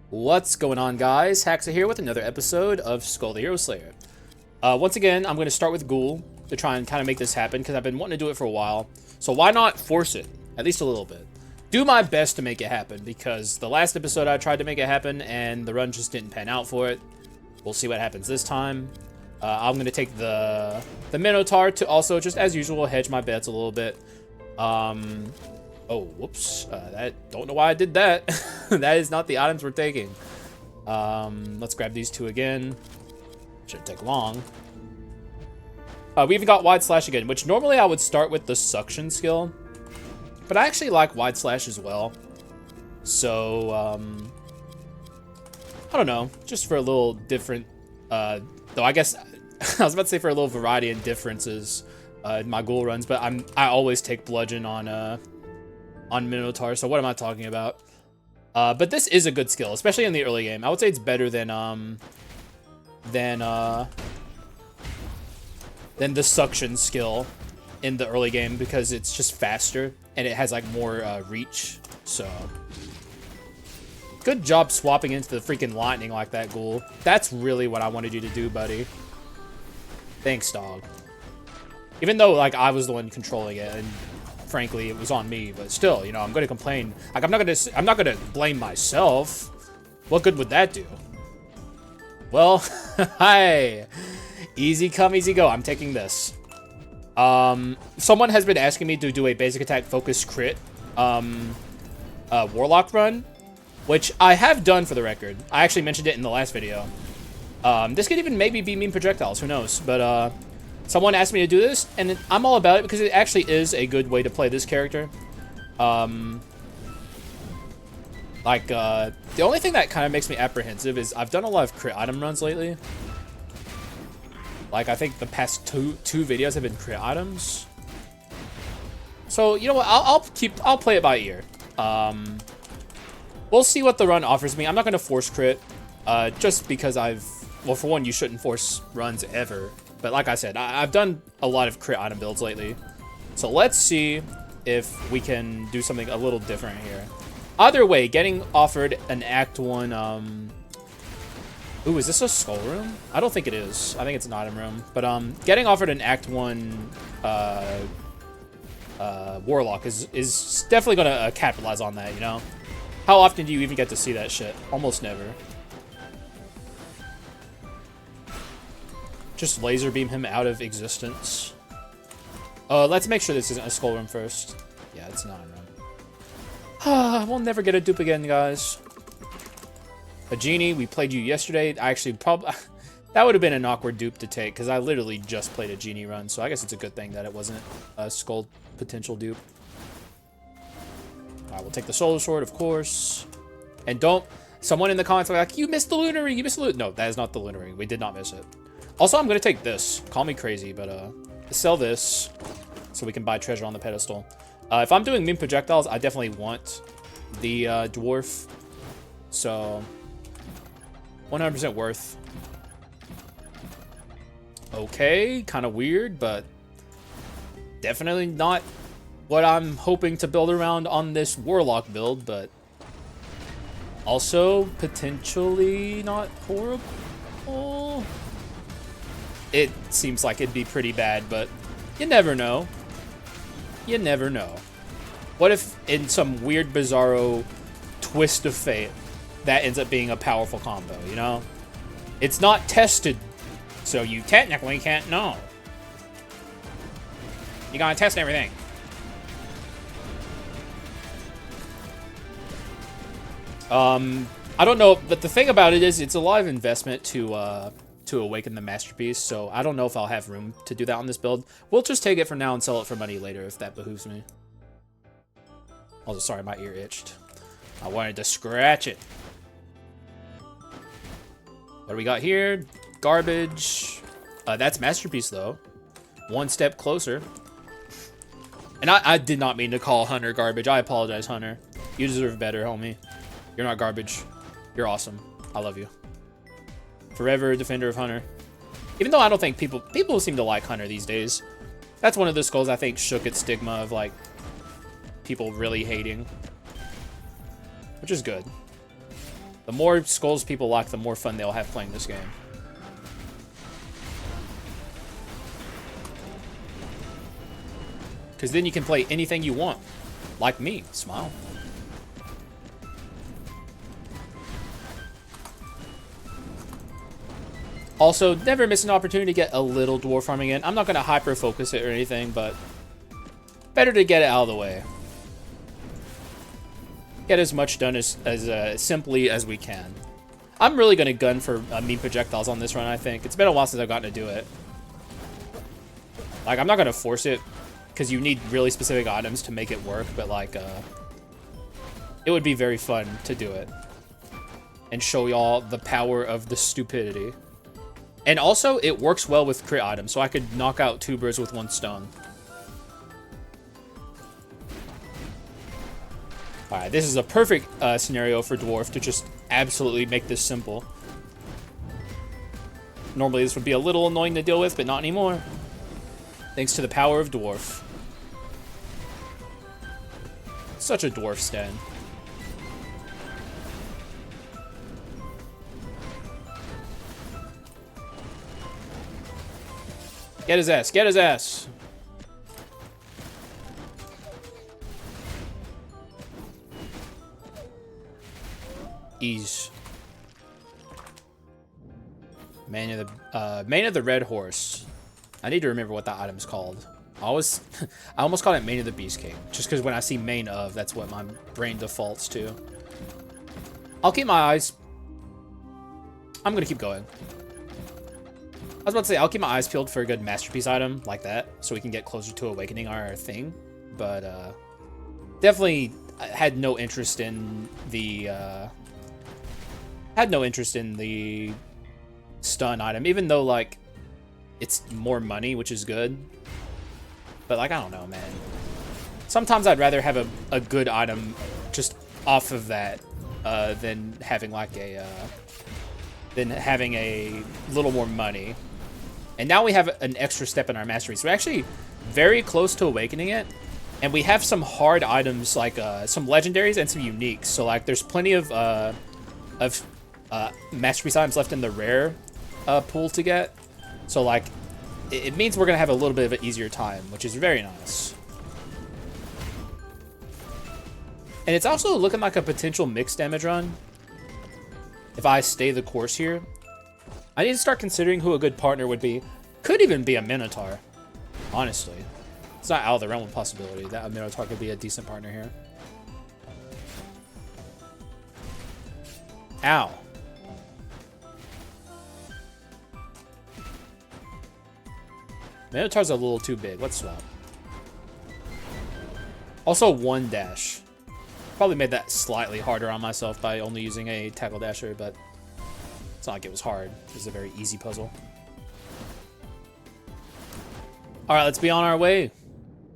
What's going on, guys? Haxa here with another episode of Skul the Hero Slayer. Once again, I'm going to start with Ghoul to try and kind of make this happen because I've been wanting to do it for a while. So why not force it? At least a little bit. Do my best to make it happen because the last episode I tried to make it happen and the run just didn't pan out for it. We'll see what happens this time. I'm going to take the Minotaur to also, just as usual, hedge my bets a little bit. Oh, whoops. Don't know why I did that. That is not the items we're taking. Let's grab these two again. Shouldn't take long. We even got Wide Slash again, which normally I would start with the suction skill. But I actually like Wide Slash as well. So, I don't know. Just for a little different, though I guess, I was about to say for a little variety and differences in my ghoul runs, but I always take Bludgeon on Minotaur, so what am I talking about? But this is a good skill, especially in the early game. I would say it's better than the suction skill in the early game because it's just faster and it has like more reach. So good job swapping into the freaking lightning like that, Ghoul. That's really what I wanted you to do, buddy. Thanks, dog. Even though like I was the one controlling it and frankly it was on me, but still, you know, I'm gonna complain. Like I'm not gonna blame myself. What good would that do? Well, hi. Easy come, easy go. I'm taking this. Someone has been asking me to do a basic attack focus crit Warlock run, which I have done for the record. I actually mentioned it in the last video. This could even maybe be mean projectiles, who knows? But someone asked me to do this, and I'm all about it because it actually is a good way to play this character. The only thing that kind of makes me apprehensive is I've done a lot of crit item runs lately. Like, I think the past two videos have been crit items. So, you know what? I'll play it by ear. We'll see what the run offers me. I'm not going to force crit, just because well, for one, you shouldn't force runs ever. But like I said, I've done a lot of crit item builds lately. So let's see if we can do something a little different here. Either way, getting offered an Act 1, ooh, is this a skull room? I don't think it is. I think it's an item room. But getting offered an Act 1 Warlock is definitely going to capitalize on that, you know? How often do you even get to see that shit? Almost never. Just laser beam him out of existence. Let's make sure this isn't a skull room first. Yeah, it's not a room. We'll never get a dupe again, guys. A genie, we played you yesterday. I actually probably... that would have been an awkward dupe to take, because I literally just played a genie run, so I guess it's a good thing that it wasn't a skull potential dupe. Alright, we'll take the solar sword, of course. And don't... Someone in the comments will be like, you missed the lunar ring, you missed the lunar... No, that is not the lunar ring. We did not miss it. Also, I'm going to take this. Call me crazy, but sell this so we can buy treasure on the pedestal. If I'm doing mean projectiles, I definitely want the dwarf. So, 100% worth. Okay, kind of weird, but definitely not what I'm hoping to build around on this Warlock build, but also potentially not horrible. It seems like it'd be pretty bad, but you never know. You never know. What if in some weird, bizarro twist of fate, that ends up being a powerful combo, you know? It's not tested, so you technically can't know. You gotta test everything. I don't know, but the thing about it is it's a lot of investment to awaken the masterpiece, so I don't know if I'll have room to do that on this build. We'll just take it for now and sell it for money later if that behooves me. Also, sorry, my ear itched. I wanted to scratch it. What do we got here? Garbage. That's masterpiece, though. One step closer. And I did not mean to call Hunter garbage. I apologize, Hunter. You deserve better, homie. You're not garbage. You're awesome. I love you. Forever defender of Hunter. Even though I don't think people seem to like Hunter these days. That's one of the skulls I think shook its stigma of like people really hating. Which is good. The more skulls people like, the more fun they'll have playing this game. Because then you can play anything you want. Like me. Smile. Also, never miss an opportunity to get a little dwarf farming in. I'm not going to hyper-focus it or anything, but better to get it out of the way. Get as much done as simply as we can. I'm really going to gun for mean projectiles on this run, I think. It's been a while since I've gotten to do it. Like, I'm not going to force it, because you need really specific items to make it work, but, like, it would be very fun to do it. And show y'all the power of the stupidity. And also, it works well with crit items, so I could knock out 2 birds with 1 stone. Alright, this is a perfect scenario for Dwarf to just absolutely make this simple. Normally, this would be a little annoying to deal with, but not anymore. Thanks to the power of Dwarf. Such a Dwarf stan. Get his ass, get his ass. Ease. Mane of the Red Horse. I need to remember what that item's called. I almost call it Mane of the Beast King, just because when I see Mane of, that's what my brain defaults to. I'll keep my eyes. I'm gonna keep going. I was about to say, I'll keep my eyes peeled for a good masterpiece item like that, so we can get closer to awakening our thing. But definitely had no interest in the stun item, even though like it's more money, which is good. But like, I don't know, man. Sometimes I'd rather have a good item just off of that than having like a little more money. And now we have an extra step in our mastery. So we're actually very close to awakening it. And we have some hard items, like some legendaries and some uniques. So like there's plenty of masterpiece items left in the rare pool to get. So like it means we're going to have a little bit of an easier time, which is very nice. And it's also looking like a potential mixed damage run. If I stay the course here. I need to start considering who a good partner would be. Could even be a Minotaur, honestly. It's not out of the realm of possibility that a Minotaur could be a decent partner here. Ow. Minotaur's a little too big. Let's swap. Also, 1 dash. Probably made that slightly harder on myself by only using a tackle dasher, but it's not like it was hard. It was a very easy puzzle. Alright, let's be on our way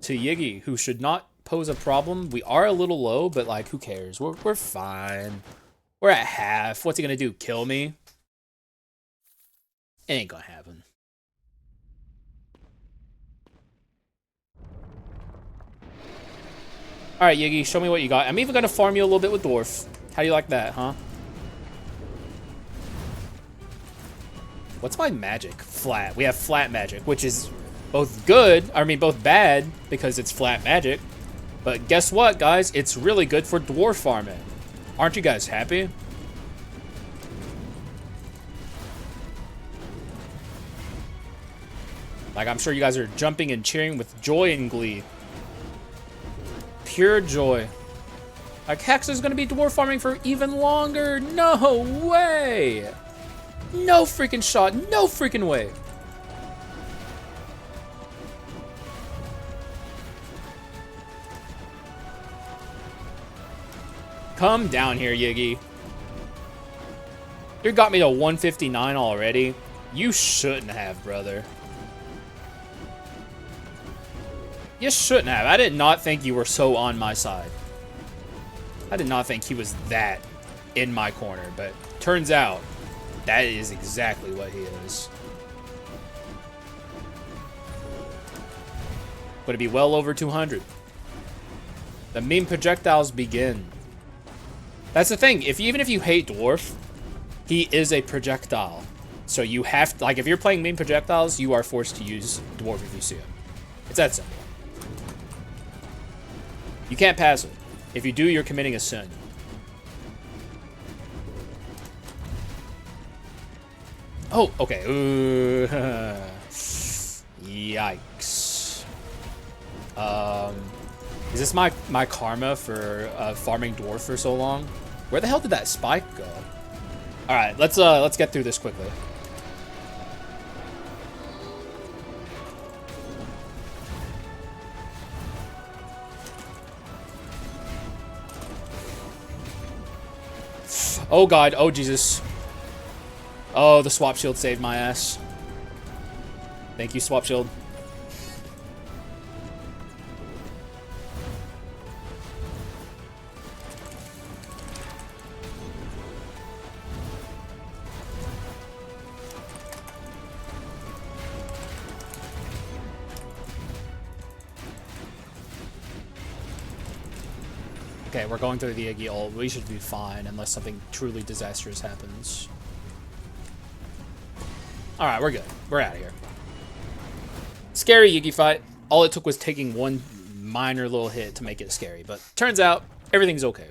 to Yiggy, who should not pose a problem. We are a little low, but like, who cares? We're fine. We're at half. What's he gonna do? Kill me? It ain't gonna happen. Alright, Yiggy, show me what you got. I'm even gonna farm you a little bit with Dwarf. How do you like that, huh? What's my magic? Flat. We have flat magic, which is both good, both bad, because it's flat magic. But guess what, guys? It's really good for dwarf farming. Aren't you guys happy? Like, I'm sure you guys are jumping and cheering with joy and glee. Pure joy. Like, Haxa's gonna be dwarf farming for even longer. No way! No freaking shot. No freaking way. Come down here, Yiggy. You got me to 159 already. You shouldn't have, brother. You shouldn't have. I did not think you were so on my side. I did not think he was that in my corner, but turns out that is exactly what he is. Would it be well over 200? The meme projectiles begin. That's the thing. Even if you hate Dwarf, he is a projectile. So you have to, like, if you're playing main projectiles, you are forced to use Dwarf if you see him. It's that simple. You can't pass it. If you do, you're committing a sin. Oh, okay. Yikes. Is this my karma for farming Dwarf for so long? Where the hell did that spike go? All right, let's get through this quickly. Oh god, oh Jesus. Oh, the swap shield saved my ass. Thank you, swap shield. Okay, we're going through the Iggy ult. We should be fine unless something truly disastrous happens. Alright, we're good. We're out of here. Scary Iggy fight. All it took was taking one minor little hit to make it scary, but turns out everything's okay.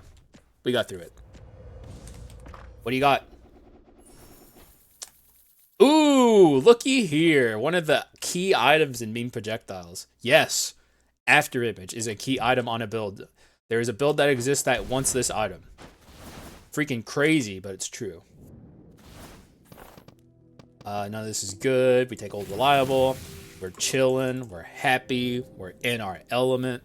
We got through it. What do you got? Ooh, looky here. One of the key items in meme projectiles. Yes, After Image is a key item on a build. There is a build that exists that wants this item. Freaking crazy, but it's true. None of this is good. We take Old Reliable. We're chilling. We're happy. We're in our element.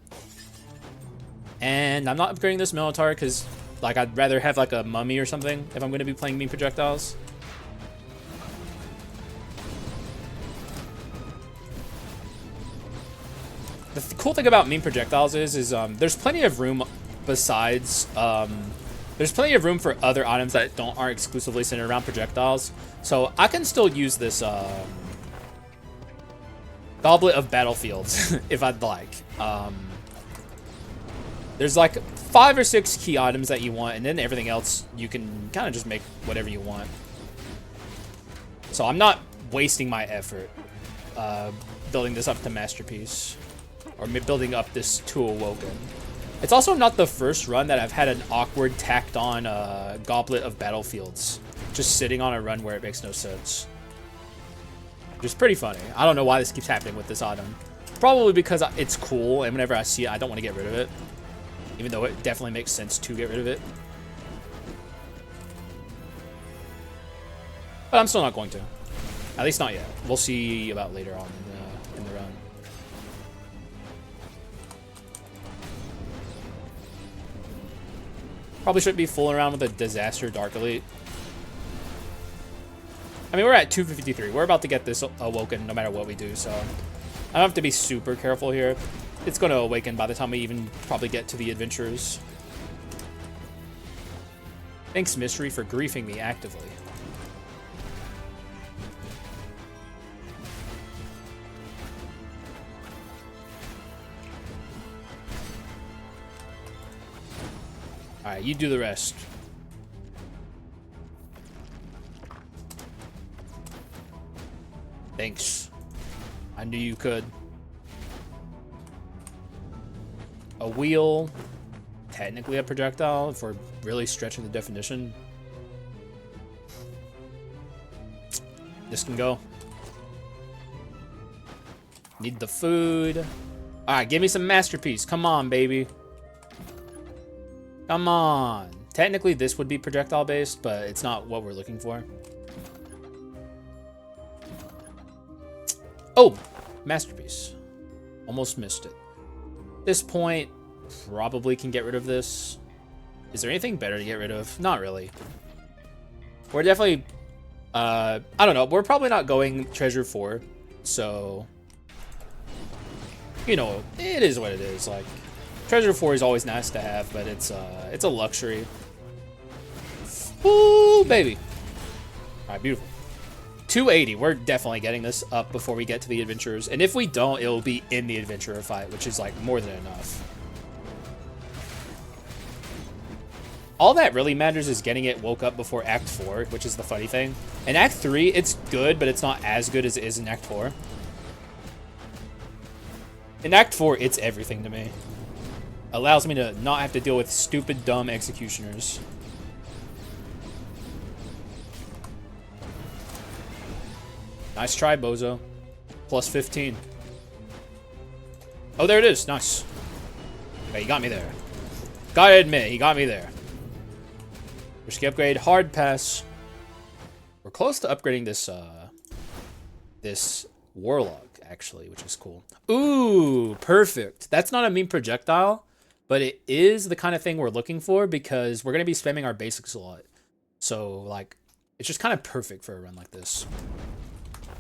And I'm not upgrading this Minotaur because, like, I'd rather have, like, a mummy or something if I'm going to be playing meme projectiles. The cool thing about meme projectiles is there's plenty of room besides, there's plenty of room for other items that aren't exclusively centered around projectiles. So I can still use this Goblet of Battlefields if I'd like. There's like 5 or 6 key items that you want, and then everything else you can kind of just make whatever you want. So I'm not wasting my effort building this up to Masterpiece. Or building up this to Awoken. It's also not the first run that I've had an awkward tacked on Goblet of Battlefields. Just sitting on a run where it makes no sense. Which is pretty funny. I don't know why this keeps happening with this item. Probably because it's cool, and whenever I see it, I don't want to get rid of it. Even though it definitely makes sense to get rid of it. But I'm still not going to. At least not yet. We'll see about later on in the run. Probably shouldn't be fooling around with a Disaster Dark Elite. I mean, we're at 253. We're about to get this Awoken no matter what we do, so I don't have to be super careful here. It's going to awaken by the time we even probably get to the Adventurers. Thanks, Mystery, for griefing me actively. Alright, you do the rest. Thanks. I knew you could. A wheel. Technically a projectile, if we're really stretching the definition. This can go. Need the food. Alright, give me some Masterpiece. Come on, baby. Come on. Technically, this would be projectile-based, but it's not what we're looking for. Oh! Masterpiece. Almost missed it. At this point, probably can get rid of this. Is there anything better to get rid of? Not really. We're definitely... I don't know. We're probably not going Treasure 4, so... You know, it is what it is. Like... Treasure 4 is always nice to have, but it's a luxury. Ooh, baby. Alright, beautiful. 280. We're definitely getting this up before we get to the Adventurers. And if we don't, it'll be in the Adventurer fight, which is like more than enough. All that really matters is getting it woke up before Act 4, which is the funny thing. In Act 3, it's good, but it's not as good as it is in Act 4. In Act 4, it's everything to me. Allows me to not have to deal with stupid, dumb executioners. Nice try, Bozo. Plus 15. Oh, there it is. Nice. Okay, he got me there. Gotta admit, he got me there. Risky upgrade, hard pass. We're close to upgrading this this Warlock, actually, which is cool. Ooh, perfect. That's not a mean projectile, but it is the kind of thing we're looking for because we're going to be spamming our basics a lot. So, like, it's just kind of perfect for a run like this.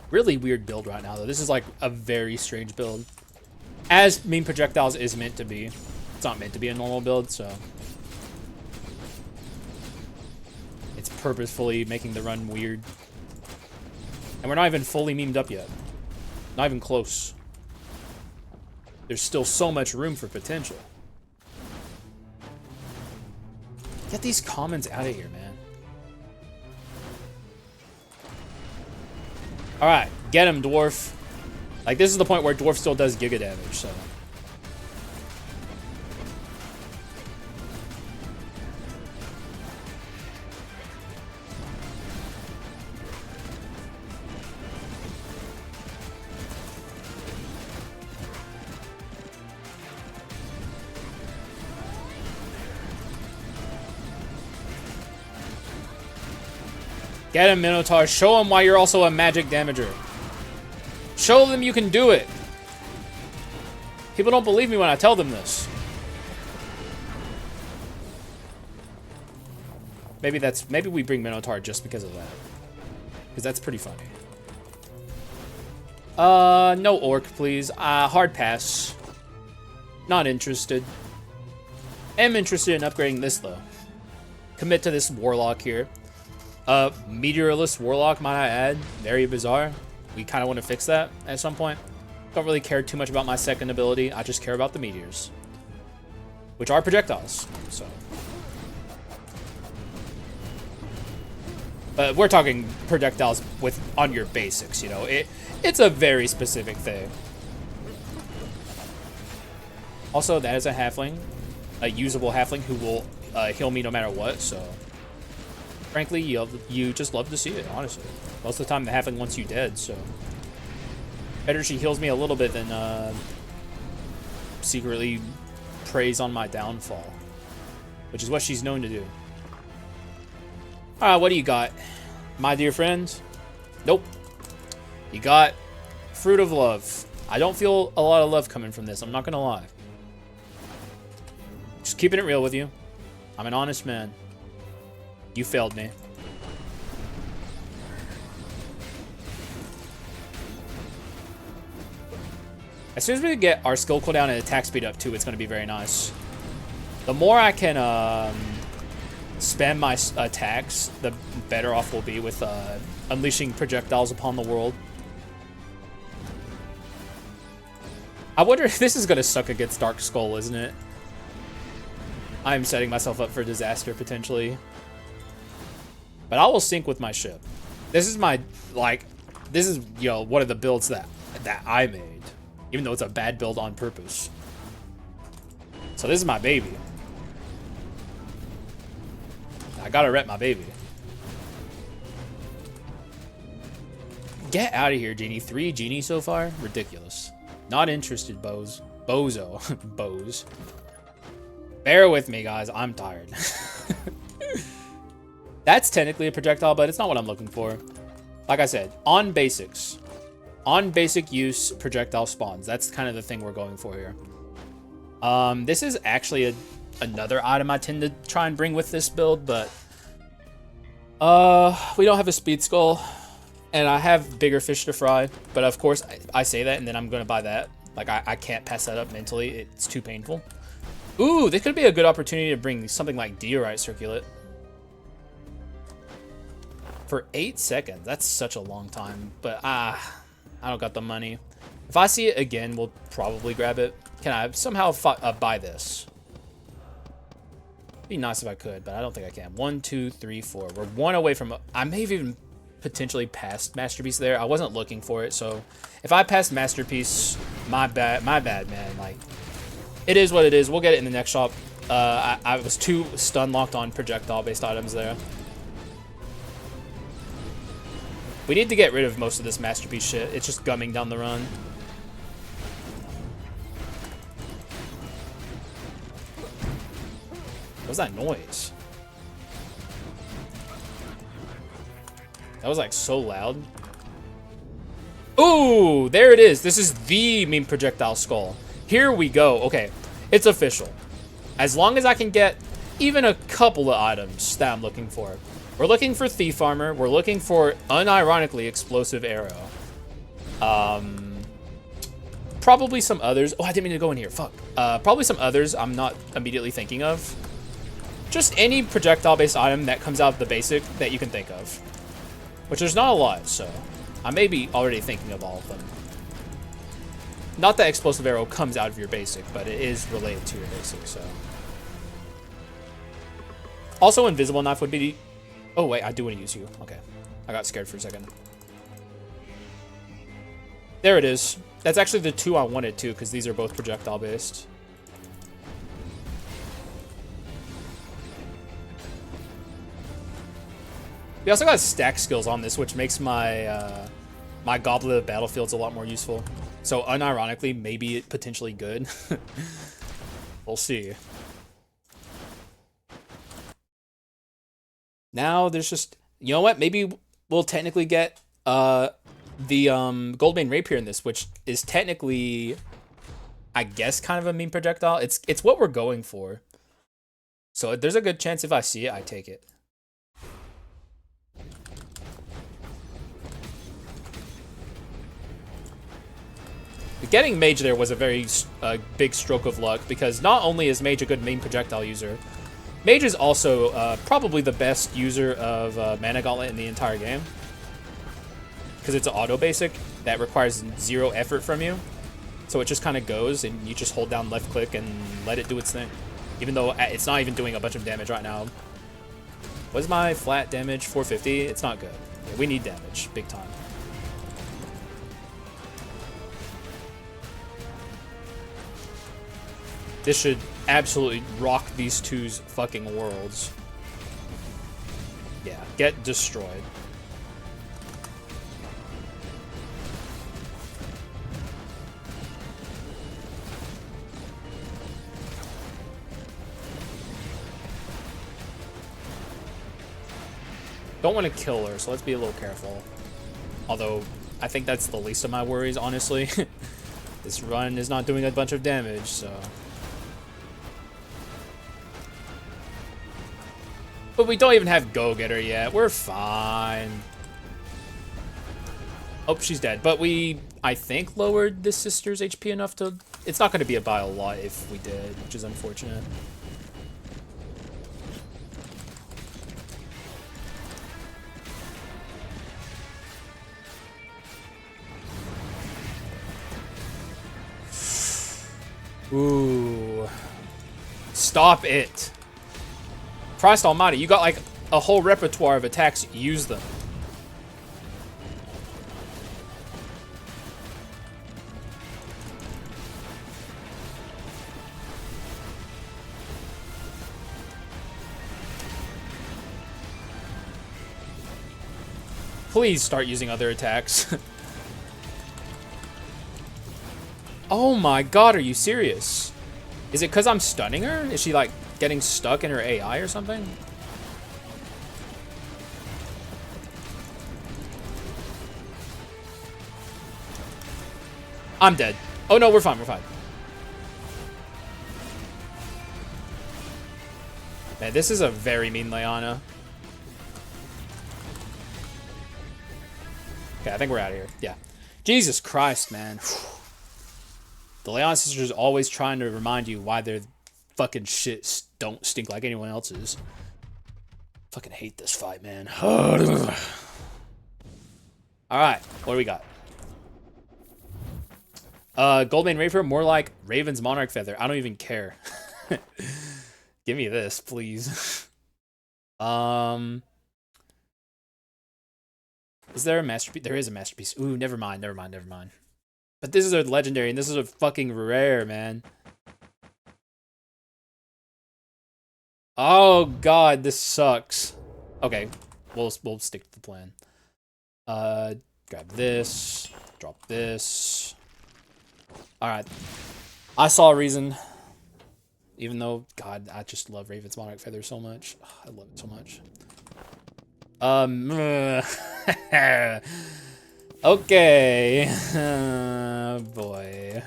Really weird build right now, though. This is, like, a very strange build. As mean projectiles is meant to be. It's not meant to be a normal build, so... It's purposefully making the run weird. And we're not even fully memed up yet. Not even close. There's still so much room for potential. Get these commons out of here, man. Alright, get him, Dwarf. Like, this is the point where Dwarf still does giga damage, so... Get him, Minotaur. Show him why you're also a magic damager. Show them you can do it. People don't believe me when I tell them this. Maybe we bring Minotaur just because of that. Because that's pretty funny. No orc, please. Hard pass. Not interested. Am interested in upgrading this, though. Commit to this Warlock here. Meteorless Warlock, might I add. Very bizarre. We kind of want to fix that at some point. Don't really care too much about my second ability. I just care about the meteors. Which are projectiles, so. But we're talking projectiles on your basics, you know. It's a very specific thing. Also, that is a halfling. A usable halfling who will heal me no matter what, so... Frankly, you just love to see it, honestly. Most of the time, the halfling wants you dead, so... Better she heals me a little bit than secretly preys on my downfall. Which is what she's known to do. Alright, what do you got? My dear friend? Nope. You got Fruit of Love. I don't feel a lot of love coming from this, I'm not gonna lie. Just keeping it real with you. I'm an honest man. You failed me. As soon as we get our skill cooldown and attack speed up too, it's going to be very nice. The more I can spam my attacks, the better off we'll be with unleashing projectiles upon the world. I wonder if this is going to suck against Dark Skull, isn't it? I'm setting myself up for disaster, potentially. But I will sync with my ship. This is my, like, this is, you know, one of the builds that I made. Even though it's a bad build on purpose. So this is my baby. I gotta rep my baby. Get out of here, Genie. 3 Genie so far? Ridiculous. Not interested, Bozo. Boze. Bear with me, guys. I'm tired. That's technically a projectile, but it's not what I'm looking for. Like I said, on basics. On basic use, projectile spawns. That's kind of the thing we're going for here. This is actually another item I tend to try and bring with this build, but... we don't have a speed skull. And I have bigger fish to fry. But of course, I say that, and then I'm going to buy that. Like, I can't pass that up mentally. It's too painful. Ooh, this could be a good opportunity to bring something like Diorite Circuit. For 8 seconds. That's such a long time. But, I don't got the money. If I see it again, we'll probably grab it. Can I somehow buy this? Be nice if I could, but I don't think I can. 1, 2, 3, 4. We're one away from... I may have even potentially passed Masterpiece there. I wasn't looking for it, so... If I passed Masterpiece, my bad, man. Like, it is what it is. We'll get it in the next shop. I was too stun locked on projectile-based items there. We need to get rid of most of this Masterpiece shit. It's just gumming down the run. What was that noise? That was like so loud. Ooh, there it is. This is the meme projectile skull. Here we go. Okay, it's official. As long as I can get even a couple of items that I'm looking for. We're looking for Thief Armor. We're looking for, unironically, Explosive Arrow. Probably some others. Oh, I didn't mean to go in here. Fuck. Probably some others I'm not immediately thinking of. Just any projectile-based item that comes out of the basic that you can think of. Which there's not a lot, so I may be already thinking of all of them. Not that Explosive Arrow comes out of your basic, but it is related to your basic, so. Also, Invisible Knife would be... Oh, wait, I do want to use you. Okay. I got scared for a second. There it is. That's actually the two I wanted, too, because these are both projectile-based. We also got stack skills on this, which makes my my Goblet of Battlefields a lot more useful. So, unironically, maybe it potentially good. We'll see. Now, there's just... You know what? Maybe we'll technically get the Goldbane Rapier in this, which is technically, I guess, kind of a meme projectile. It's what we're going for. So, there's a good chance if I see it, I take it. Getting Mage there was a very big stroke of luck, because not only is Mage a good main projectile user, Mage is also probably the best user of Mana Gauntlet in the entire game. Because it's an auto basic that requires 0 effort from you. So it just kind of goes, and you just hold down left click and let it do its thing. Even though it's not even doing a bunch of damage right now. What's my flat damage? 450? It's not good. Yeah, we need damage, big time. This should absolutely rock these two's fucking worlds. Yeah, get destroyed. Don't want to kill her, so let's be a little careful. Although, I think that's the least of my worries, honestly. This run is not doing a bunch of damage, so... But we don't even have Go-Getter yet. We're fine. Oh, she's dead. But we, I think, lowered this sister's HP enough to... It's not going to be by a lot if we did, which is unfortunate. Ooh. Stop it. Christ almighty, you got like a whole repertoire of attacks. Use them. Please start using other attacks. Oh my god, are you serious? Is it because I'm stunning her? Is she like getting stuck in her AI or something? I'm dead. Oh no, we're fine, we're fine. Man, this is a very mean Leona. Okay, I think we're out of here. Yeah. Jesus Christ, man. The Leon sisters are always trying to remind you why their fucking shit don't stink like anyone else's. Fucking hate this fight, man. Alright, what do we got? Goldbane Rapier, more like Raven's Monarch Feather. I don't even care. Give me this, please. Is there a masterpiece? There is a masterpiece. Ooh, never mind. But this is a legendary, and this is a fucking rare, man. Oh god, this sucks. Okay, we'll stick to the plan. Grab this, drop this. All right, I saw a reason. Even though, God, I just love Raven's Monarch Feather so much. Oh, I love it so much. Okay. Boy.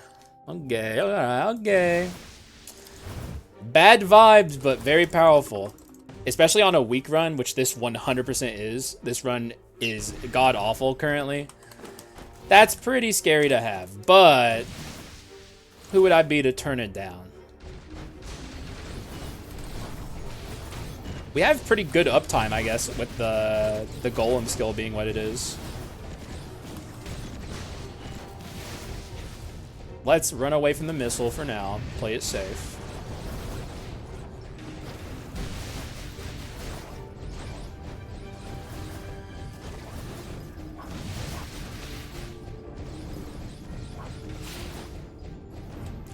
Okay, okay. Bad vibes, but very powerful. Especially on a weak run, which this 100% is. This run is god-awful currently. That's pretty scary to have, but who would I be to turn it down? We have pretty good uptime, I guess, with the golem skill being what it is. Let's run away from the missile for now. Play it safe.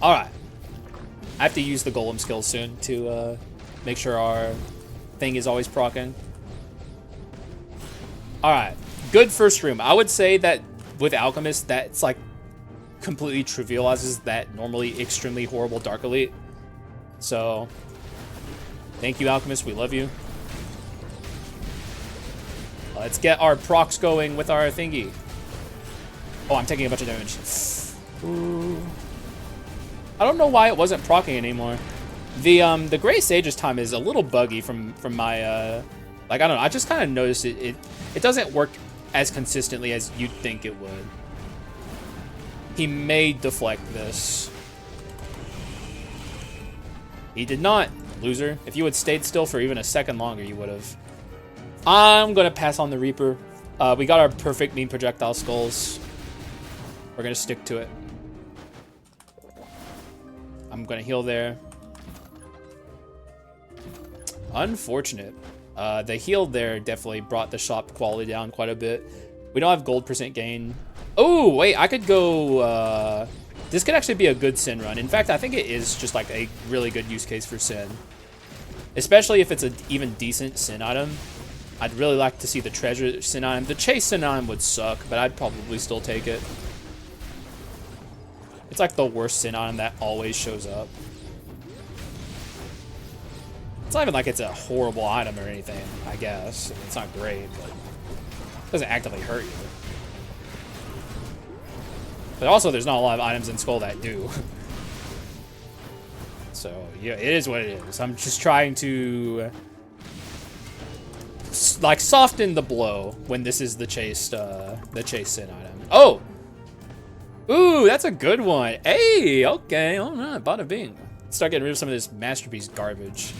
Alright. I have to use the golem skill soon to make sure our thing is always proccing. Alright. Good first room. I would say that with Alchemist, that's like completely trivializes that normally extremely horrible Dark Elite. So, thank you, Alchemist. We love you. Let's get our procs going with our thingy. Oh, I'm taking a bunch of damage. Ooh. I don't know why it wasn't proccing anymore. The Gray Sage's time is a little buggy from my like, I don't know. I just kind of noticed it doesn't work as consistently as you'd think it would. He may deflect this. He did not, loser. If you had stayed still for even a second longer, you would have. I'm gonna pass on the Reaper. We got our perfect mean projectile skulls. We're gonna stick to it. I'm gonna heal there. Unfortunate. The heal there definitely brought the shop quality down quite a bit. We don't have gold percent gain. Oh, wait, I could go... this could actually be a good Sin run. In fact, I think it is just like a really good use case for Sin. Especially if it's an even decent Sin item. I'd really like to see the treasure Sin item. The chase Sin item would suck, but I'd probably still take it. It's like the worst Sin item that always shows up. It's not even like it's a horrible item or anything, I guess. I mean, it's not great, but it doesn't actively hurt you. But also, there's not a lot of items in Skul that do. So, yeah, it is what it is. I'm just trying to, like, soften the blow when this is the chase Sin item. Oh! Ooh, that's a good one. Hey, okay, all right, bada bing. Let's start getting rid of some of this masterpiece garbage.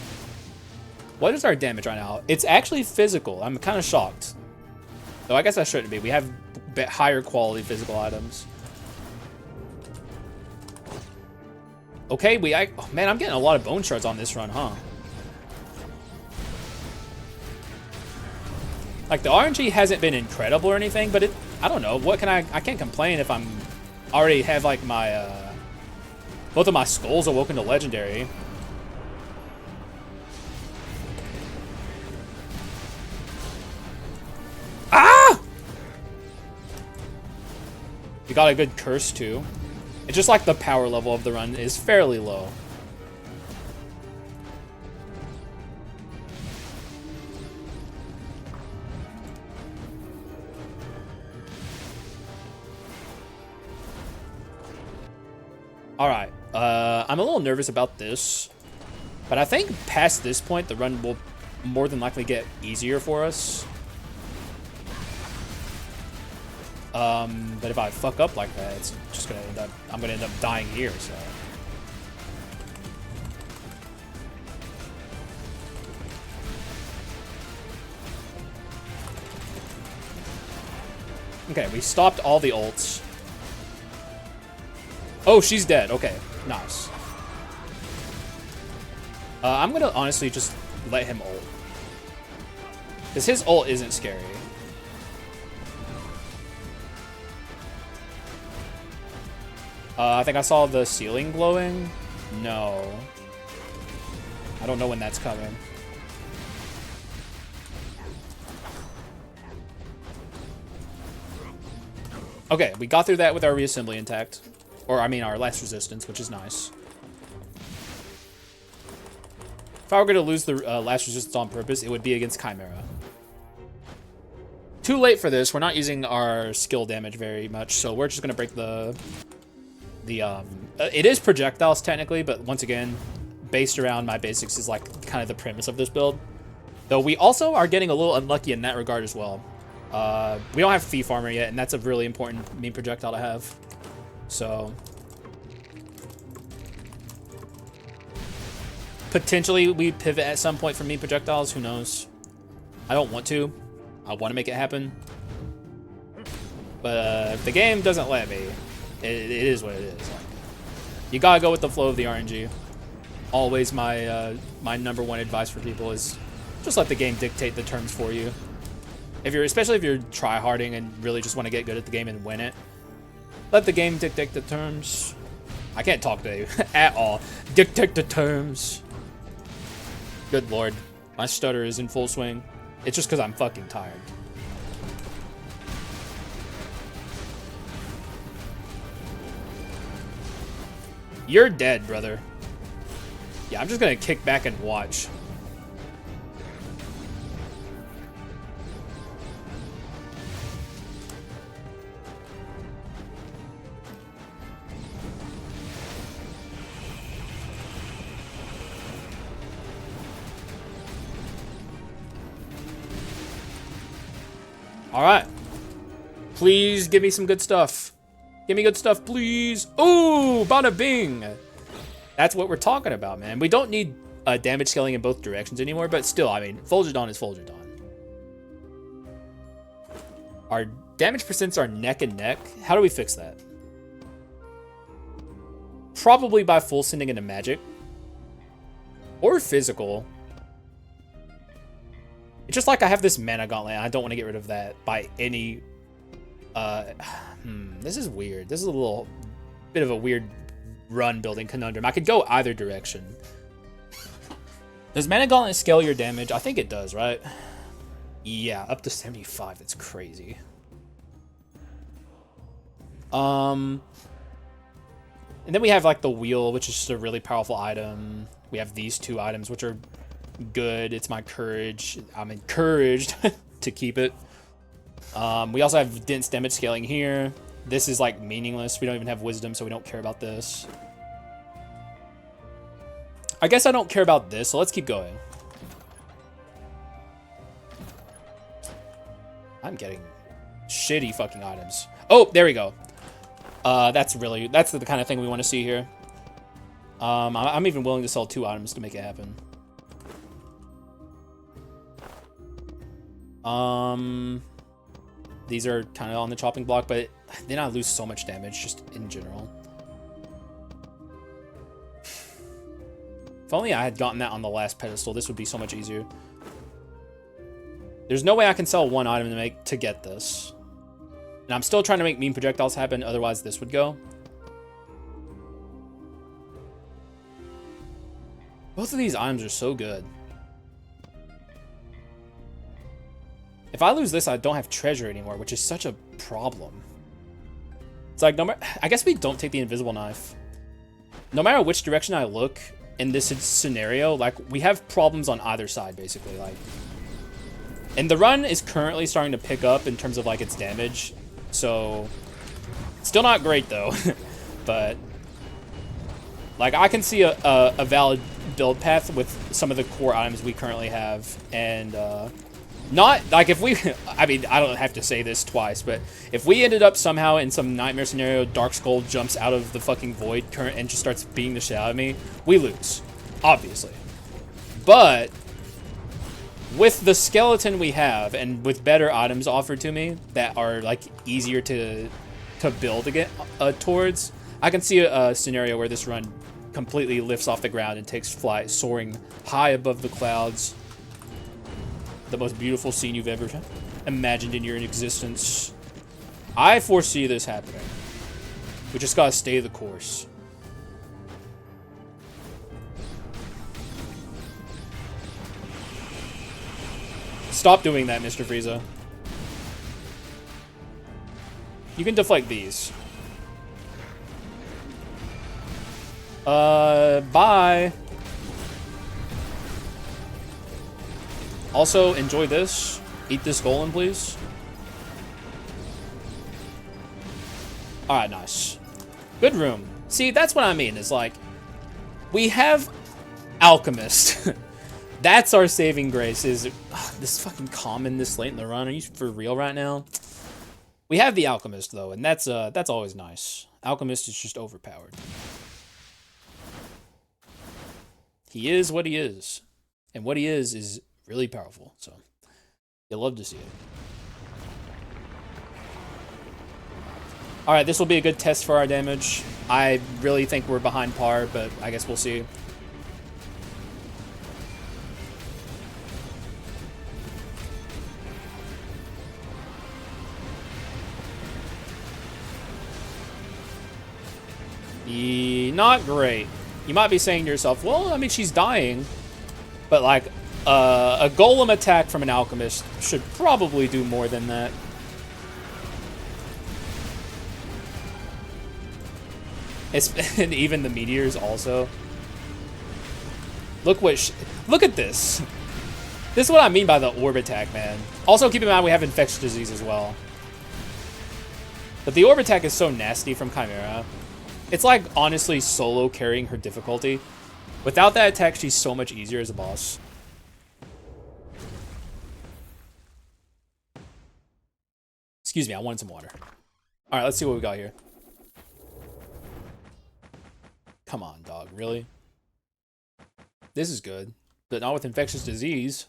What is our damage right now? It's actually physical. I'm kind of shocked. Though I guess I shouldn't be. We have a bit higher quality physical items. Okay, oh, man, I'm getting a lot of bone shards on this run, huh? Like, the RNG hasn't been incredible or anything, but I don't know. What can I can't complain if I'm already have, like, my, both of my skulls awoken to legendary. Ah! We got a good curse, too. It's just like the power level of the run is fairly low. Alright, I'm a little nervous about this, but I think past this point, the run will more than likely get easier for us. But if I fuck up like that, it's just gonna end up, I'm gonna end up dying here, so. Okay, we stopped all the ults. Oh, she's dead. Okay, nice. I'm gonna honestly just let him ult. Because his ult isn't scary. I think I saw the ceiling glowing. No. I don't know when that's coming. Okay, we got through that with our reassembly intact. Or, I mean, our last resistance, which is nice. If I were going to lose the last resistance on purpose, it would be against Chimera. Too late for this. We're not using our skill damage very much, so we're just going to break the it is projectiles technically, but once again, based around my basics is like kind of the premise of this build. Though we also are getting a little unlucky in that regard as well. We don't have Thief Armor yet, and that's a really important mean projectile to have. So potentially we pivot at some point from mean projectiles, who knows? I don't want to. I want to make it happen. But if the game doesn't let me, it is what it is. Like, you gotta go with the flow of the RNG. Always my my number one advice for people is just let the game dictate the terms for you. Especially if you're tryharding and really just want to get good at the game and win it, let the game dictate the terms. I can't talk to you at all. Dictate the terms. Good lord, my stutter is in full swing. It's just because I'm fucking tired. You're dead, brother. Yeah, I'm just gonna kick back and watch. All right. Please give me some good stuff. Give me good stuff, please. Ooh, bada bing. That's what we're talking about, man. We don't need damage scaling in both directions anymore, but still, I mean, Fulgidon is Fulgidon. Our damage percents are neck and neck. How do we fix that? Probably by full sending into magic. Or physical. It's just like I have this mana gauntlet. I don't want to get rid of that by any... this is weird. This is a little bit of a weird run building conundrum. I could go either direction. Does mana gauntlet scale your damage? I think it does, right? Yeah, up to 75. That's crazy. And then we have like the wheel, which is just a really powerful item. We have these two items, which are good. It's my courage. I'm encouraged to keep it. We also have dense damage scaling here. This is like meaningless. We don't even have wisdom, so we don't care about this. I guess I don't care about this, so let's keep going. I'm getting shitty fucking items. Oh, there we go. That's the kind of thing we want to see here. I'm even willing to sell 2 items to make it happen. These are kind of on the chopping block, but then I lose so much damage just in general. If only I had gotten that on the last pedestal, this would be so much easier. There's no way I can sell 1 item to get this. And I'm still trying to make mean projectiles happen, otherwise this would go. Both of these items are so good. If I lose this, I don't have treasure anymore, which is such a problem. It's like, I guess we don't take the invisible knife. No matter which direction I look in this scenario, like, we have problems on either side, basically. Like, and the run is currently starting to pick up in terms of, like, its damage. So, still not great, though. But, like, I can see a valid build path with some of the core items we currently have. And, not, like, if we... I mean, I don't have to say this twice, but if we ended up somehow in some nightmare scenario, Dark Skull jumps out of the fucking void and just starts beating the shit out of me, we lose. Obviously. But with the skeleton we have, and with better items offered to me that are, like, easier to build again towards, I can see a scenario where this run completely lifts off the ground and takes flight, soaring high above the clouds. The most beautiful scene you've ever imagined in your existence. I foresee this happening. We just gotta stay the course. Stop doing that, Mr. Frieza. You can deflect these. Bye. Also, enjoy this. Eat this golem, please. Alright, nice. Good room. See, that's what I mean. Is like, we have Alchemist. That's our saving grace. Is this fucking common this late in the run? Are you for real right now? We have the Alchemist though, and that's always nice. Alchemist is just overpowered. He is what he is, and what he is really powerful. So you'll love to see it. All right, this will be a good test for our damage. I really think we're behind par, but I guess we'll see. Not great. You might be saying to yourself, well, I mean, she's dying. But, like, a golem attack from an alchemist should probably do more than that. And even the meteors also. Look at this. This is what I mean by the orb attack, man. Also, keep in mind we have infectious disease as well. But the orb attack is so nasty from Chimera. It's like, honestly, solo carrying her difficulty. Without that attack, she's so much easier as a boss. Excuse me, I wanted some water. Alright, let's see what we got here. Come on, dog, really? This is good, but not with infectious disease.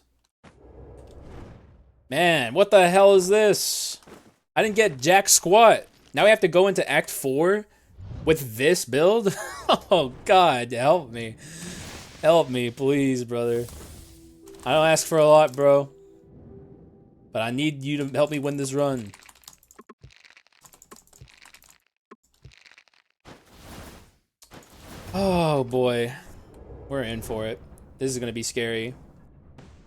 Man, what the hell is this? I didn't get jack squat. Now we have to go into Act 4 with this build? Oh, God, help me. Help me, please, brother. I don't ask for a lot, bro. But I need you to help me win this run. Oh, boy. We're in for it. This is going to be scary.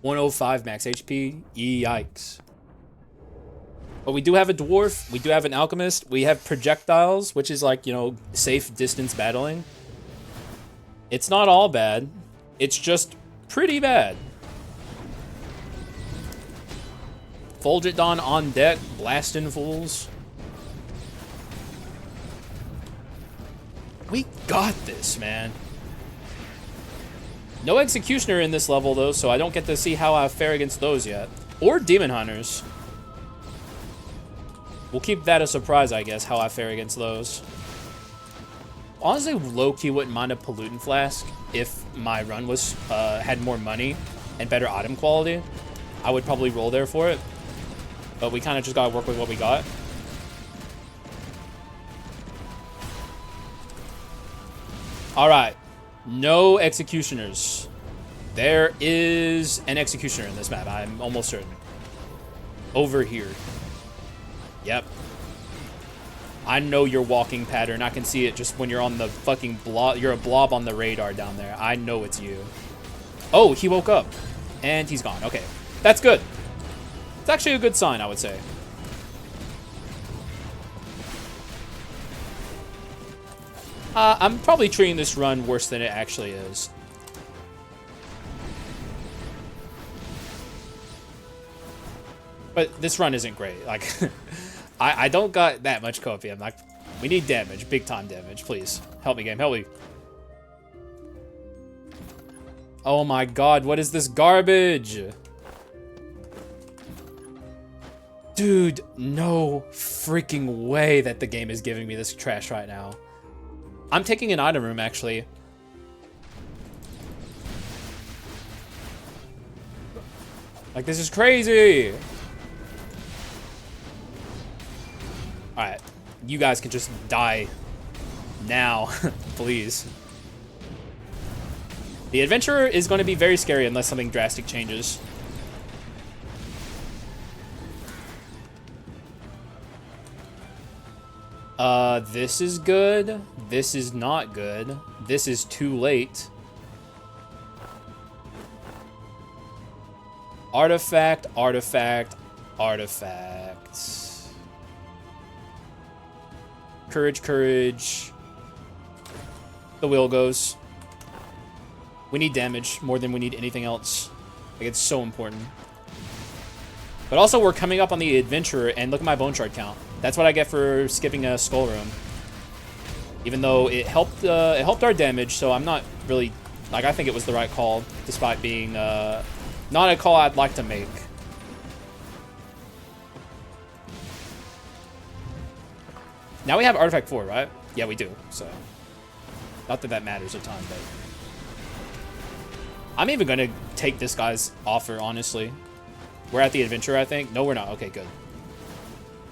105 max HP. Yikes. But we do have a dwarf. We do have an alchemist. We have projectiles, which is like, you know, safe distance battling. It's not all bad. It's just pretty bad. Fulgidon on deck, blasting fools. We got this, man. No Executioner in this level, though, so I don't get to see how I fare against those yet. Or Demon Hunters. We'll keep that a surprise, I guess, how I fare against those. Honestly, low-key wouldn't mind a Pollutant Flask if my run was had more money and better item quality. I would probably roll there for it. But we kind of just gotta work with what we got. Alright. No Executioners. There is an Executioner in this map, I'm almost certain. Over here. Yep. I know your walking pattern. I can see it just when you're on the fucking blob. You're a blob on the radar down there. I know it's you. Oh, he woke up. And he's gone. Okay. That's good. It's actually a good sign, I would say. I'm probably treating this run worse than it actually is. But this run isn't great. Like, I don't got that much copium. Like, we need damage, big time damage, please. Help me, game, help me. Oh my God, what is this garbage? Dude, no freaking way that the game is giving me this trash right now. I'm taking an item room, actually. Like, this is crazy. Alright, you guys can just die now, please. The Adventurer is going to be very scary unless something drastic changes. This is good. This is not good. This is too late. Artifact, artifact, artifact. Courage, courage. The wheel goes. We need damage more than we need anything else. Like, it's so important. But also, we're coming up on the Adventurer, and look at my bone shard count. That's what I get for skipping a skull room. Even though it helped our damage, so I'm not really... Like, I think it was the right call, despite being not a call I'd like to make. Now we have Artifact 4, right? Yeah, we do, so... Not that that matters a ton, but... I'm even going to take this guy's offer, honestly. We're at the Adventure, I think. No, we're not. Okay, good.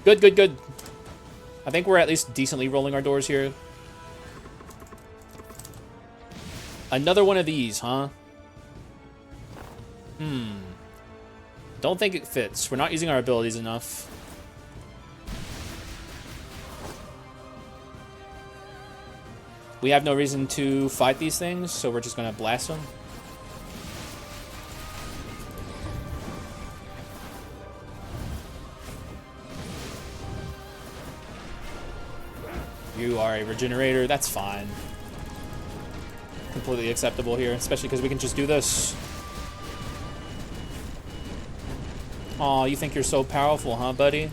Good, good, good. I think we're at least decently rolling our doors here. Another one of these, huh? Don't think it fits. We're not using our abilities enough. We have no reason to fight these things, so we're just going to blast them. You are a regenerator. That's fine. Completely acceptable here, especially because we can just do this. Aw, you think you're so powerful, huh, buddy?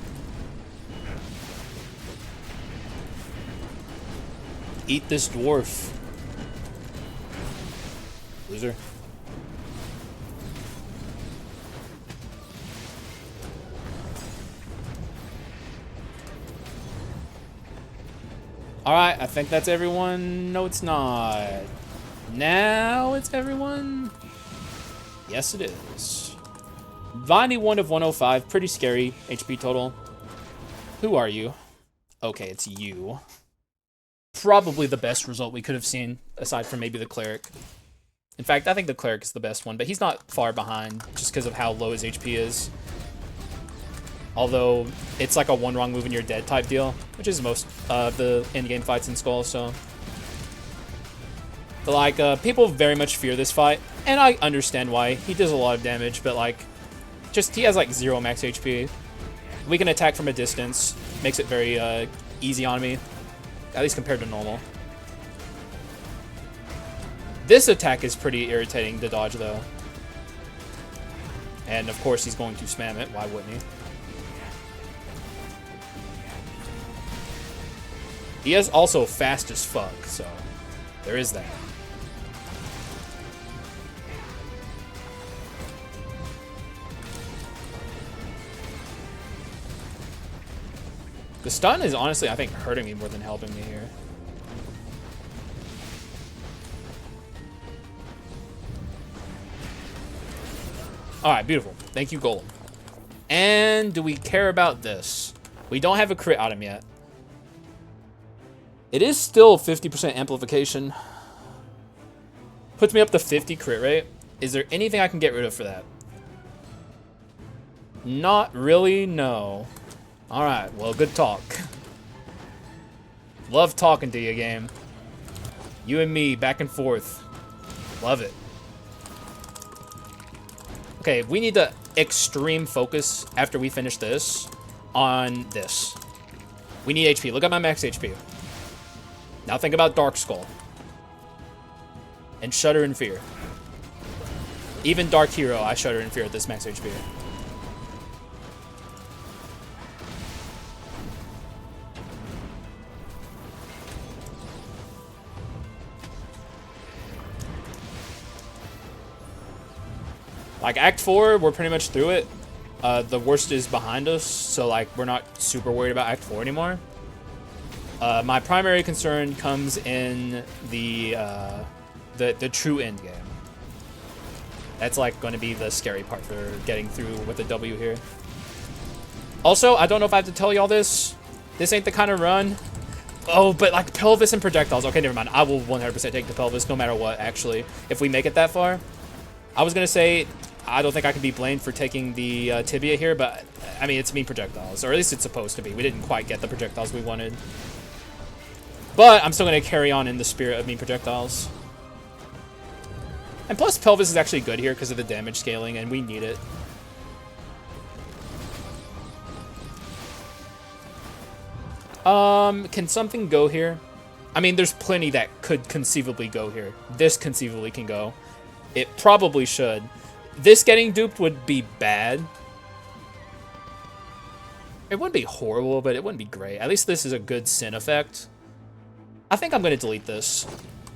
Eat this dwarf. Loser. Alright, I think that's everyone. No, it's not. Now it's everyone? Yes, it is. Viney 1 of 105. Pretty scary HP total. Who are you? Okay, it's you. Probably the best result we could have seen, aside from maybe the Cleric. In fact, I think the Cleric is the best one, but he's not far behind, just because of how low his HP is. Although, it's like a one wrong move and you're dead type deal, which is most of the in-game fights in Skull, so... But, like, people very much fear this fight, and I understand why. He does a lot of damage, but, like, just, he has, like, 0 max HP. We can attack from a distance, makes it very, easy on me. At least compared to normal. This attack is pretty irritating to dodge, though. And, of course, he's going to spam it. Why wouldn't he? He is also fast as fuck, so there is that. The stun is honestly, I think, hurting me more than helping me here. Alright, beautiful. Thank you, Golem. And do we care about this? We don't have a crit item yet. It is still 50% amplification. Puts me up to 50 crit rate. Is there anything I can get rid of for that? Not really, no. Alright, well, good talk. Love talking to you, game. You and me, back and forth. Love it. Okay, we need to extreme focus after we finish this on this. We need HP. Look at my max HP. Now think about Dark Skull. And shudder in fear. Even Dark Hero, I shudder in fear at this max HP. Like, Act 4, we're pretty much through it. The worst is behind us, so, like, we're not super worried about Act 4 anymore. My primary concern comes in the true end game. That's, like, going to be the scary part for getting through with a W here. Also, I don't know if I have to tell y'all this. This ain't the kind of run Oh, but like pelvis and projectiles. Okay, never mind. I will 100% take the pelvis no matter what, actually, if we make it that far. I was going to say, I don't think I can be blamed for taking the tibia here, but I mean, it's mean projectiles, or at least it's supposed to be. We didn't quite get the projectiles we wanted. But I'm still going to carry on in the spirit of mean projectiles. And plus, pelvis is actually good here because of the damage scaling, and we need it. Can something go here? I mean, there's plenty that could conceivably go here. This conceivably can go. It probably should. This getting duped would be bad. It wouldn't be horrible, but it wouldn't be great. At least this is a good sin effect. I think I'm going to delete this,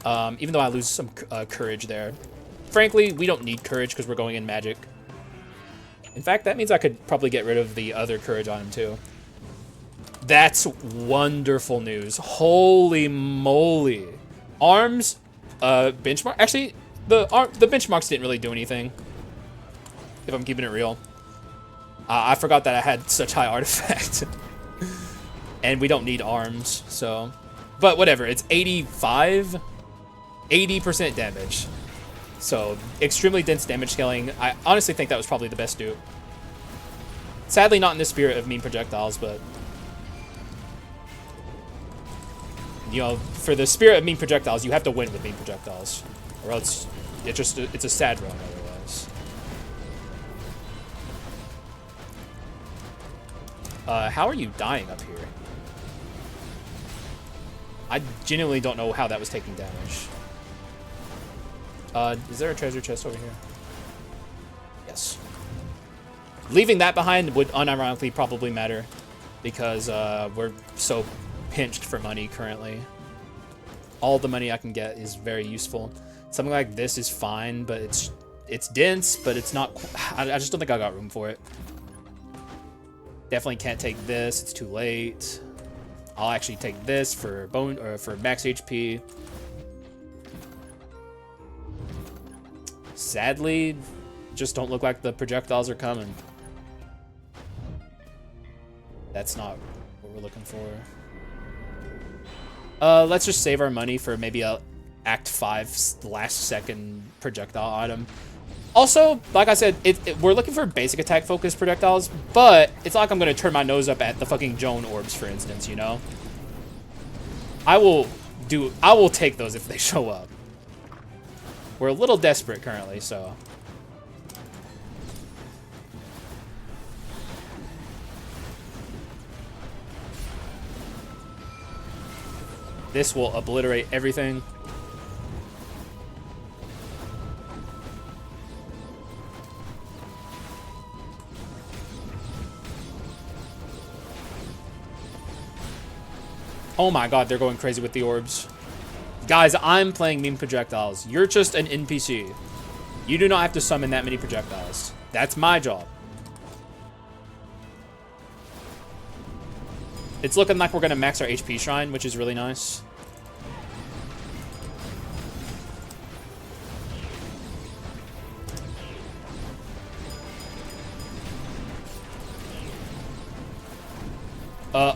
even though I lose some courage there. Frankly, we don't need courage because we're going in magic. In fact, that means I could probably get rid of the other courage on him too. That's wonderful news. Holy moly. Arms, benchmark. Actually, the benchmarks didn't really do anything, if I'm keeping it real. I forgot that I had such high artifact. And we don't need arms, so. But whatever, it's 80% damage. So, extremely dense damage scaling. I honestly think that was probably the best dupe. Sadly, not in the spirit of mean projectiles, but... You know, for the spirit of mean projectiles, you have to win with mean projectiles. Or else, it's a sad run otherwise. How are you dying up here? I genuinely don't know how that was taking damage. Is there a treasure chest over here? Yes. Leaving that behind would unironically probably matter because we're so pinched for money currently. All the money I can get is very useful. Something like this is fine, but it's dense, but it's not. I just don't think I got room for it. Definitely can't take this. It's too late. I'll actually take this for for max HP. Sadly, just don't look like the projectiles are coming. That's not what we're looking for. Let's just save our money for maybe a Act 5 last second projectile item. Also, like I said, we're looking for basic attack focused projectiles, but it's not like I'm going to turn my nose up at the fucking Joan orbs, for instance, you know? I will take those if they show up. We're a little desperate currently, so. This will obliterate everything. Oh my god, they're going crazy with the orbs. Guys, I'm playing mean projectiles. You're just an NPC. You do not have to summon that many projectiles. That's my job. It's looking like we're going to max our HP shrine, which is really nice.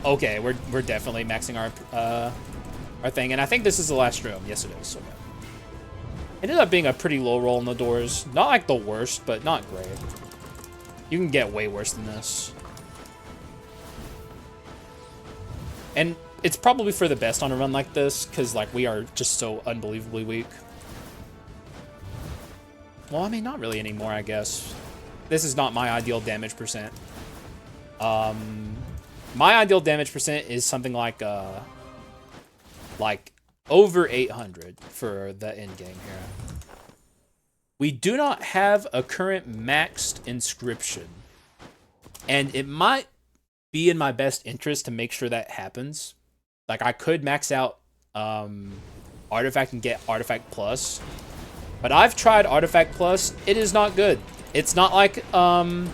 Okay, we're definitely maxing our thing, and I think this is the last room. Yes, it is. Okay. Ended up being a pretty low roll in the doors. Not like the worst, but not great. You can get way worse than this. And it's probably for the best on a run like this, because like we are just so unbelievably weak. Well, I mean, not really anymore, I guess. This is not my ideal damage percent. My ideal damage percent is something like over 800 for the end game here. We do not have a current maxed inscription, and it might be in my best interest to make sure that happens. Like, I could max out Artifact and get Artifact Plus, but I've tried Artifact Plus. It is not good. It's not like Arms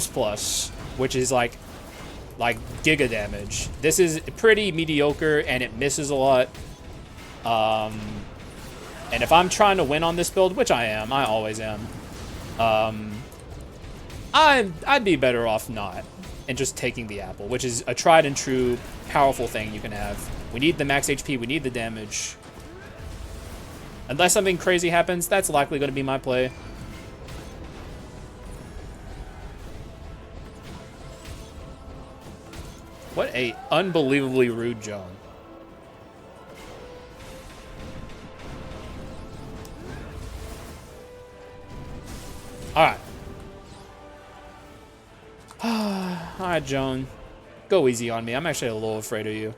Plus, which is like giga damage. This is pretty mediocre and it misses a lot. And if I'm trying to win on this build, which I am, I always am, I'd be better off not. and just taking the apple, which is a tried and true powerful thing you can have. We need the max HP, we need the damage. Unless something crazy happens, that's likely going to be my play. What a unbelievably rude Joan. Alright. Alright, Joan. Go easy on me. I'm actually a little afraid of you.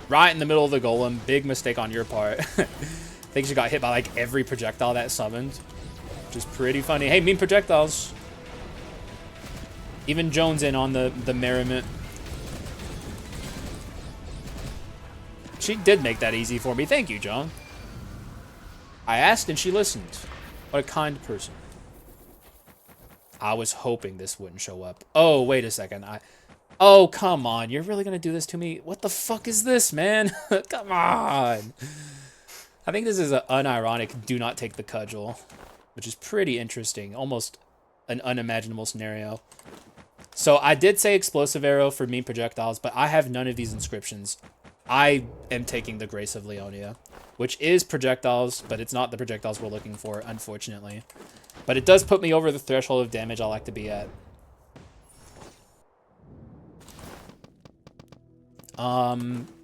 Right in the middle of the golem. Big mistake on your part. I think she got hit by like every projectile that summoned, which is pretty funny. Hey, mean projectiles. Even Joan's in on the merriment. She did make that easy for me. Thank you, Joan. I asked and she listened. What a kind person. I was hoping this wouldn't show up. Oh, wait a second. Oh, come on. You're really going to do this to me? What the fuck is this, man? Come on. I think this is an unironic do not take the cudgel, which is pretty interesting. Almost an unimaginable scenario. So I did say explosive arrow for mean projectiles, but I have none of these inscriptions. I am taking the Grace of Leonia, which is projectiles, but it's not the projectiles we're looking for, unfortunately. But it does put me over the threshold of damage I like to be at.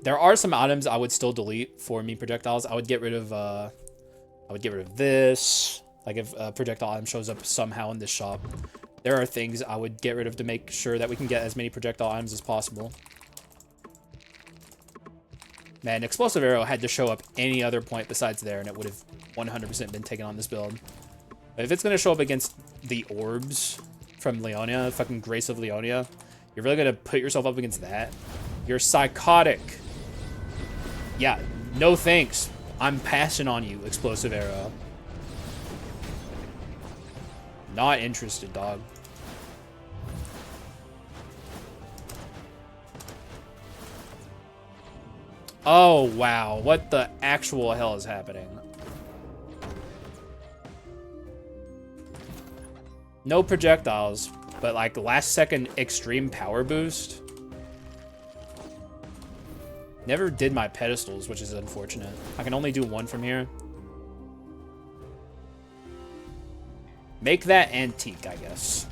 There are some items I would still delete for mean projectiles. I would get rid of this. Like if a projectile item shows up somehow in this shop. There are things I would get rid of to make sure that we can get as many projectile items as possible. Man, explosive arrow had to show up any other point besides there, and it would have 100% been taken on this build. But if it's gonna show up against the orbs from Leonia, fucking Grace of Leonia, you're really gonna put yourself up against that? You're psychotic. Yeah, no thanks. I'm passing on you, explosive arrow. Not interested, dog. Oh, wow. What the actual hell is happening? No projectiles, but like last second extreme power boost. Never did my pedestals, which is unfortunate. I can only do one from here. Make that antique, I guess.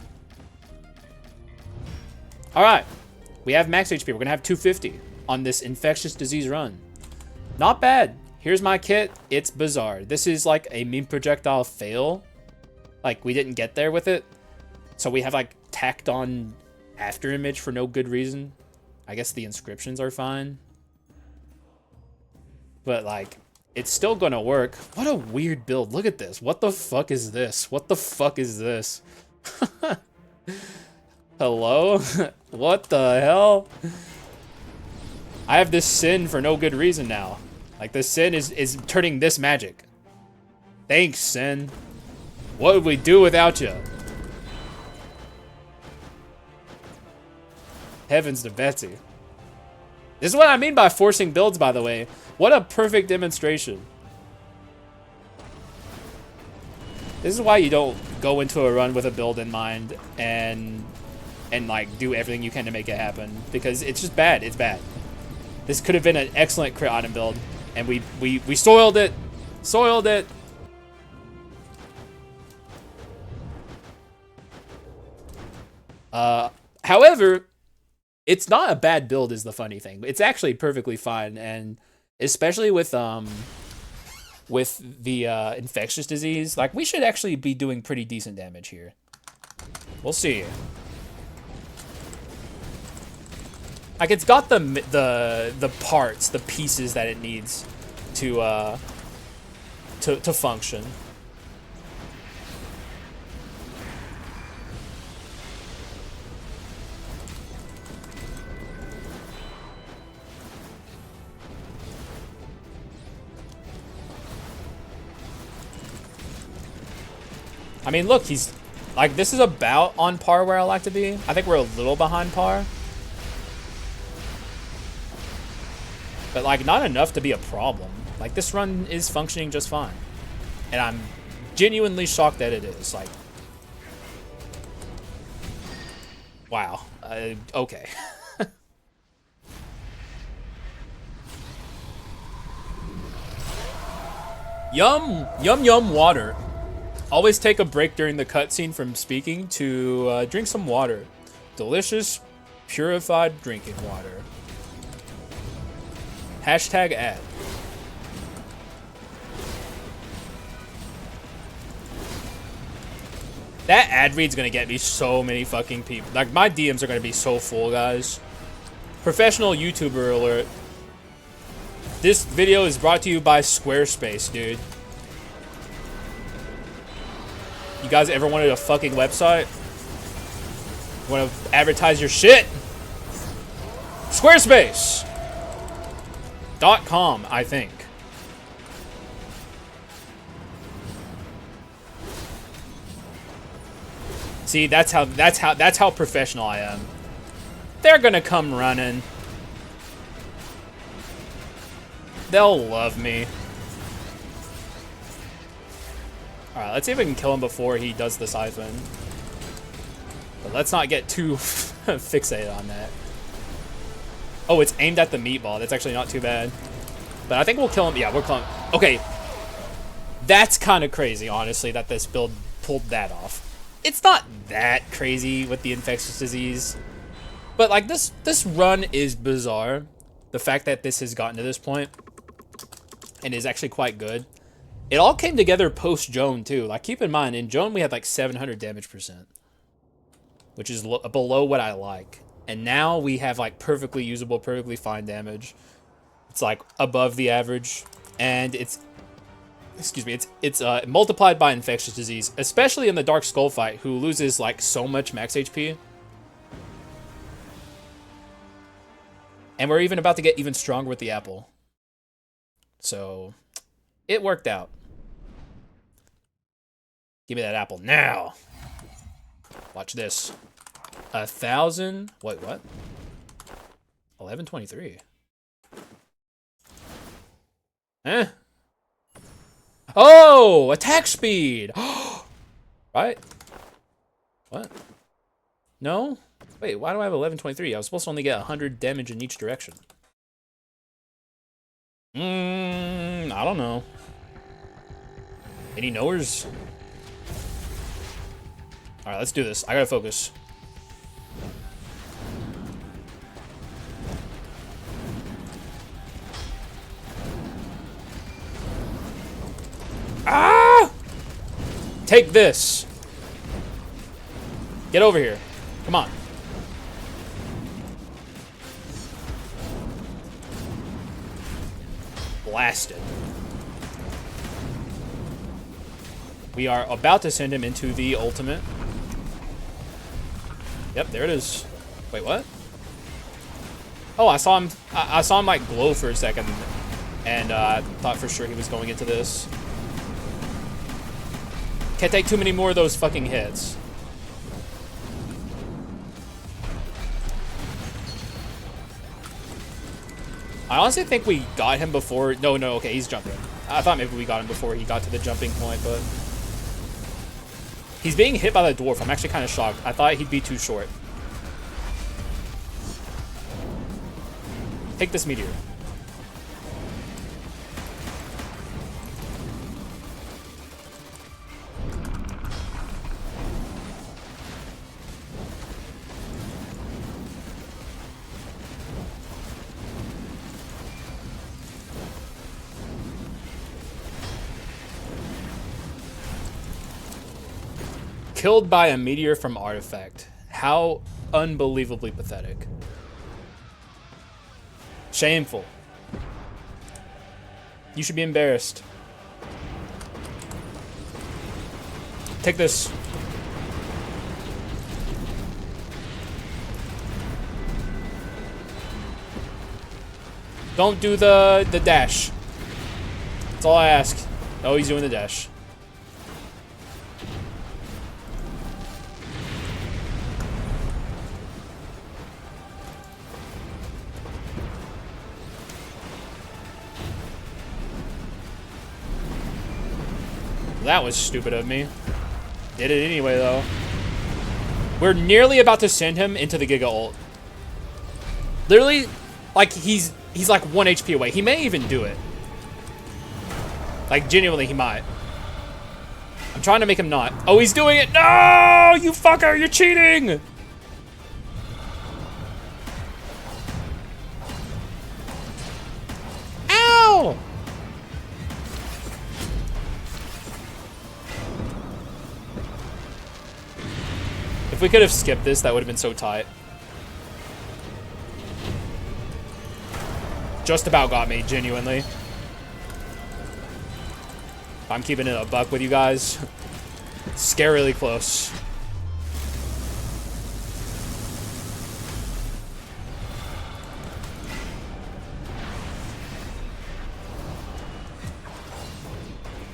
All right. We have max HP. We're going to have 250 on this infectious disease run. Not bad. Here's my kit. It's bizarre. This is like a mean projectile fail. Like, we didn't get there with it. So we have, like, tacked on after image for no good reason. I guess the inscriptions are fine. But, like, it's still gonna work. What a weird build. Look at this. What the fuck is this? What the fuck is this? Hello? What the hell? I have this sin for no good reason now. Like, this sin is turning this magic. Thanks, sin. What would we do without you? Heavens to Betsy. This is what I mean by forcing builds, by the way. What a perfect demonstration. This is why you don't go into a run with a build in mind and like do everything you can to make it happen, because it's just bad. It's bad. This could have been an excellent crit item build, and we soiled it. Soiled it. However, it's not a bad build is the funny thing. It's actually perfectly fine, and especially with the infectious disease, like, we should actually be doing pretty decent damage here. We'll see. Like, it's got the parts, the pieces that it needs to function. I mean, look, he's Like, this is about on par where I like to be. I think we're a little behind par. But, like, not enough to be a problem. Like, this run is functioning just fine. And I'm genuinely shocked that it is. Like, wow. Okay. Yum, yum, yum water. Always take a break during the cutscene from speaking to drink some water. Delicious, purified drinking water. Hashtag ad. That ad read's gonna get me so many fucking people. Like, my DMs are gonna be so full, guys. Professional YouTuber alert. This video is brought to you by Squarespace, dude. You guys ever wanted a fucking website? Want to advertise your shit? Squarespace.com, I think. See, that's how professional I am. They're gonna come running. They'll love me. Alright, let's see if we can kill him before he does the siphon. But let's not get too fixated on that. Oh, it's aimed at the meatball. That's actually not too bad. But I think we'll kill him. Yeah, we'll kill him. Okay. That's kind of crazy, honestly, that this build pulled that off. It's not that crazy with the infectious disease. But, like, this run is bizarre. The fact that this has gotten to this point and is actually quite good. It all came together post-Joan, too. Like, keep in mind, in Joan, we had, like, 700 damage %. Which is below what I like. And now we have, like, perfectly usable, perfectly fine damage. It's, like, above the average. And it's... Excuse me. It's multiplied by infectious disease. Especially in the Dark Skull fight, who loses, like, so much max HP. And we're even about to get even stronger with the apple. So... It worked out. Give me that apple now. Watch this. 1,000. Wait, what? 1123. Eh? Oh, attack speed. Right? What? No? Wait, why do I have 1123? I was supposed to only get 100 damage in each direction. I don't know. Any knowers? Alright, let's do this. I gotta focus. Ah! Take this. Get over here. Come on. Blasted. We are about to send him into the ultimate. Yep, there it is. Wait, what? Oh, I saw him. I saw him like glow for a second, and thought for sure he was going into this. Can't take too many more of those fucking hits. I honestly think we got him before. No, okay, he's jumping. I thought maybe we got him before he got to the jumping point, but he's being hit by the dwarf. I'm actually kind of shocked. I thought he'd be too short. Take this meteor. Killed by a meteor from Artifact. How unbelievably pathetic. Shameful. You should be embarrassed. Take this. Don't do the dash. That's all I ask. Oh, he's doing the dash. That was stupid of me. Did it anyway, though. We're nearly about to send him into the Giga ult. Literally, like, he's like 1 HP away. He may even do it. Like, genuinely, he might. I'm trying to make him not. Oh, he's doing it. No, you fucker, you're cheating. Ow. If we could have skipped this, that would have been so tight. Just about got me, genuinely. I'm keeping it a buck with you guys. Scarily close.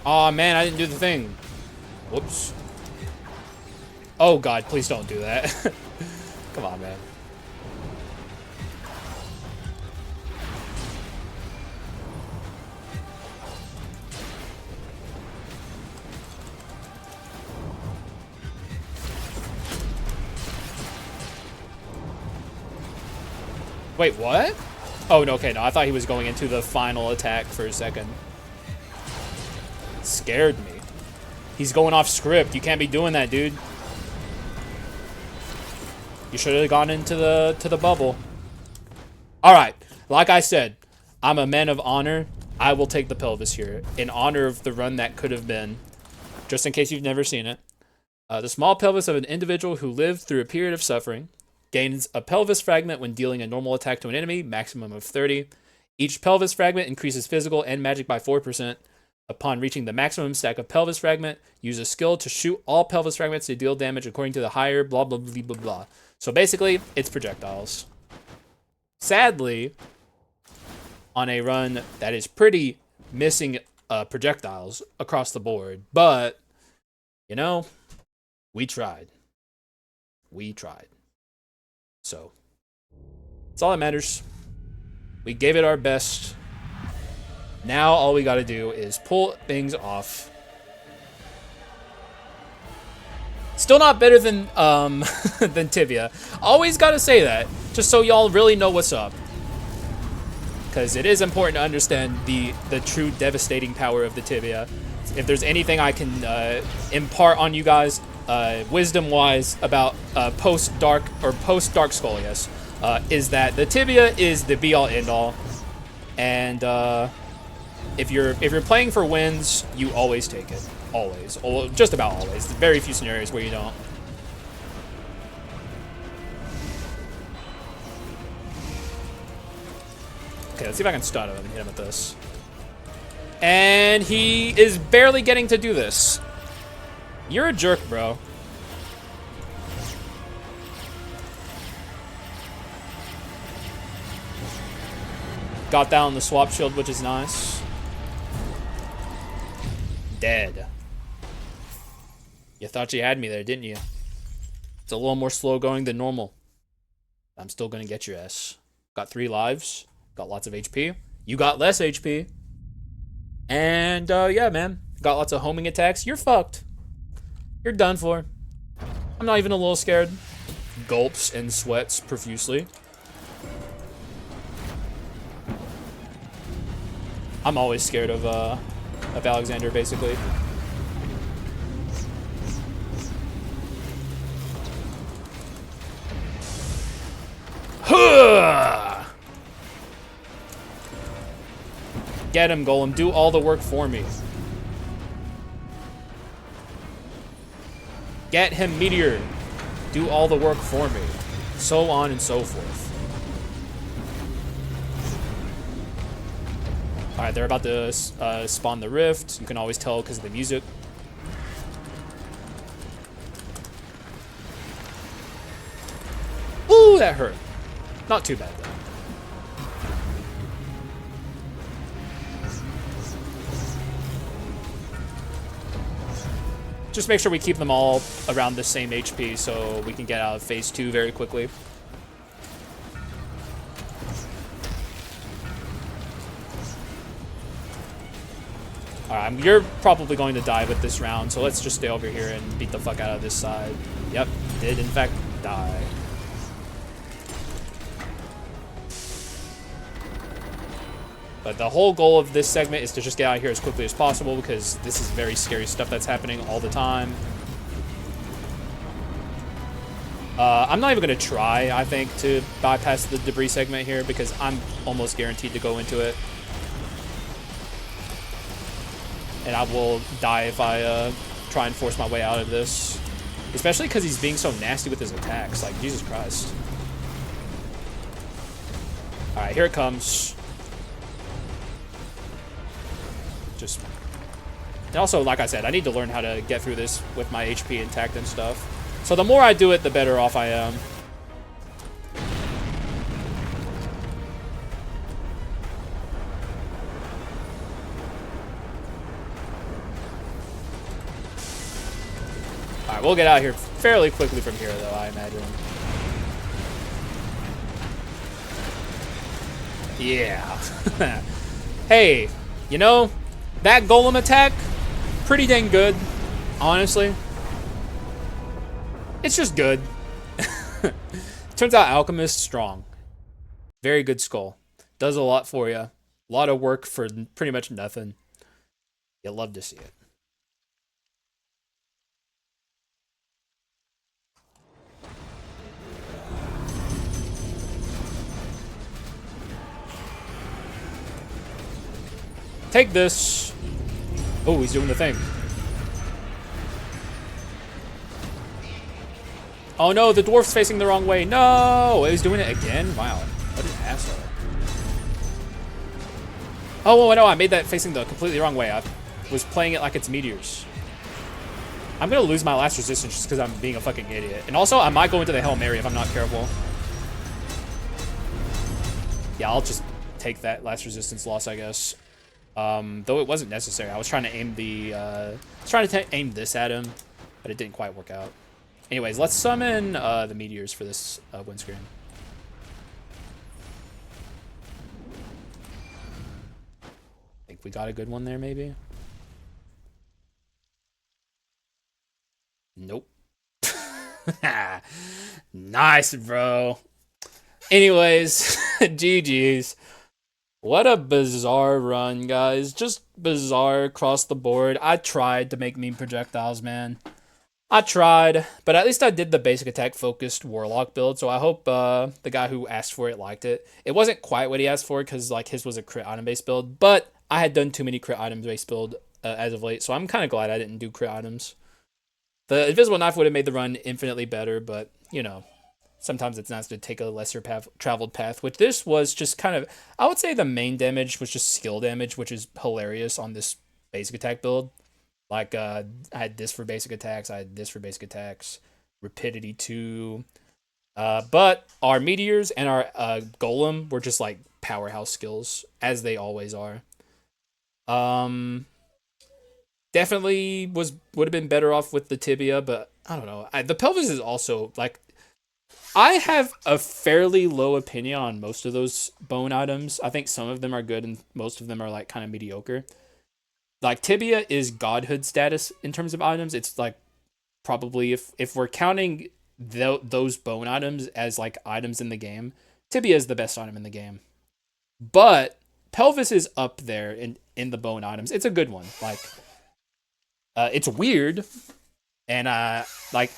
Aw, man, I didn't do the thing. Whoops. Oh, God, please don't do that. Come on, man. Wait, what? Oh, no, okay, no. I thought he was going into the final attack for a second. Scared me. He's going off script. You can't be doing that, dude. You should have gone into the bubble. All right. Like I said, I'm a man of honor. I will take the pelvis here in honor of the run that could have been, just in case you've never seen it. The small pelvis of an individual who lived through a period of suffering gains a pelvis fragment when dealing a normal attack to an enemy, maximum of 30. Each pelvis fragment increases physical and magic by 4%. Upon reaching the maximum stack of pelvis fragment, use a skill to shoot all pelvis fragments to deal damage according to the higher blah blah blah blah blah. So basically, it's projectiles. Sadly, on a run that is pretty missing projectiles across the board, but you know, we tried. We tried. So that's all that matters. We gave it our best. Now all we gotta do is pull things off. Still not better than than Tibia. Always gotta say that, just so y'all really know what's up. Because it is important to understand the true devastating power of the Tibia. If there's anything I can impart on you guys, wisdom-wise, about post-Dark Skull, yes, is that the Tibia is the be-all, end-all. And if you're playing for wins, you always take it. Always. Or just about always. There's very few scenarios where you don't. Okay, let's see if I can stun him and hit him with this. And he is barely getting to do this. You're a jerk, bro. Got down the swap shield, which is nice. Dead. You thought you had me there, didn't you? It's a little more slow going than normal. I'm still gonna get your ass. Got 3 lives. Got lots of HP. You got less HP. And, yeah, man. Got lots of homing attacks. You're fucked. You're done for. I'm not even a little scared. Gulps and sweats profusely. I'm always scared of Alexander, basically. Get him, Golem. Do all the work for me. Get him, Meteor. Do all the work for me. So on and so forth. Alright, they're about to spawn the rift. You can always tell because of the music. Ooh, that hurt. Not too bad, though. Just make sure we keep them all around the same HP so we can get out of phase 2 very quickly. Alright, you're probably going to die with this round, so let's just stay over here and beat the fuck out of this side. Yep, did in fact die. But the whole goal of this segment is to just get out of here as quickly as possible because this is very scary stuff that's happening all the time. I'm not even going to try, I think, to bypass the debris segment here because I'm almost guaranteed to go into it. And I will die if I try and force my way out of this. Especially because he's being so nasty with his attacks. Like, Jesus Christ. Alright, here it comes. Just... And also, like I said, I need to learn how to get through this with my HP intact and stuff. So the more I do it, the better off I am. Alright, we'll get out of here fairly quickly from here, though, I imagine. Yeah. Hey, you know, that golem attack, pretty dang good, honestly. It's just good. Turns out Alchemist strong. Very good skull. Does a lot for you. A lot of work for pretty much nothing. You'll love to see it. Take this. Oh, he's doing the thing. Oh no, the dwarf's facing the wrong way. No! He's doing it again? Wow. What an asshole. Oh, no, I made that facing the completely wrong way. I was playing it like it's Meteors. I'm gonna lose my last resistance just because I'm being a fucking idiot. And also, I might go into the Hail Mary if I'm not careful. Yeah, I'll just take that last resistance loss, I guess. Though it wasn't necessary. I was trying to aim aim this at him, but it didn't quite work out. Anyways, let's summon the Meteors for this windscreen. Think we got a good one there, maybe? Nope. Nice, bro. Anyways, GG's. What a bizarre run, guys. Just bizarre across the board. I tried to make meme projectiles, man. I tried, but at least I did the basic attack focused Warlock build, so I hope the guy who asked for it liked it. It wasn't quite what he asked for because like his was a crit item based build, but I had done too many crit items based build as of late, so I'm kind of glad I didn't do crit items. The invisible knife would have made the run infinitely better, but you know, sometimes it's nice to take a lesser traveled path, which this was just kind of, I would say the main damage was just skill damage, which is hilarious on this basic attack build. Like, I had this for basic attacks, I had this for basic attacks, rapidity 2. But our Meteors and our Golem were just, like, powerhouse skills, as they always are. Definitely would have been better off with the Tibia, but I don't know. The Pelvis is also, like, I have a fairly low opinion on most of those bone items. I think some of them are good and most of them are, like, kind of mediocre. Like, Tibia is godhood status in terms of items. It's, like, probably, if we're counting those bone items as, like, items in the game, Tibia is the best item in the game. But Pelvis is up there in the bone items. It's a good one. Like, it's weird. And, like,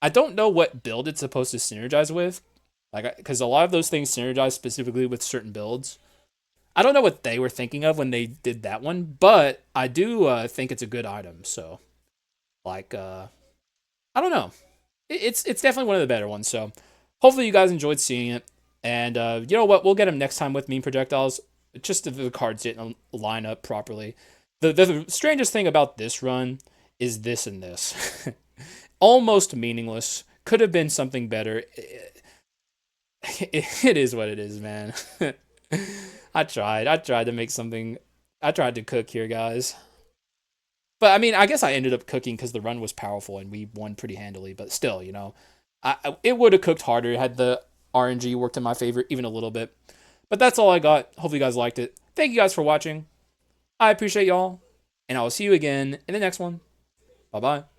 I don't know what build it's supposed to synergize with. Like, because a lot of those things synergize specifically with certain builds. I don't know what they were thinking of when they did that one, but I do think it's a good item. So, like, I don't know. It's definitely one of the better ones. So, hopefully you guys enjoyed seeing it. And you know what? We'll get them next time with meme projectiles. Just if the cards didn't line up properly. The strangest thing about this run is this and this. Almost meaningless. Could have been something better. It is what it is, man. I tried to make something. I tried to cook here, guys. But, I mean, I guess I ended up cooking because the run was powerful and we won pretty handily. But still, you know, it would have cooked harder had the RNG worked in my favor even a little bit. But that's all I got. Hopefully you guys liked it. Thank you guys for watching. I appreciate y'all. and I will see you again in the next one. Bye-bye.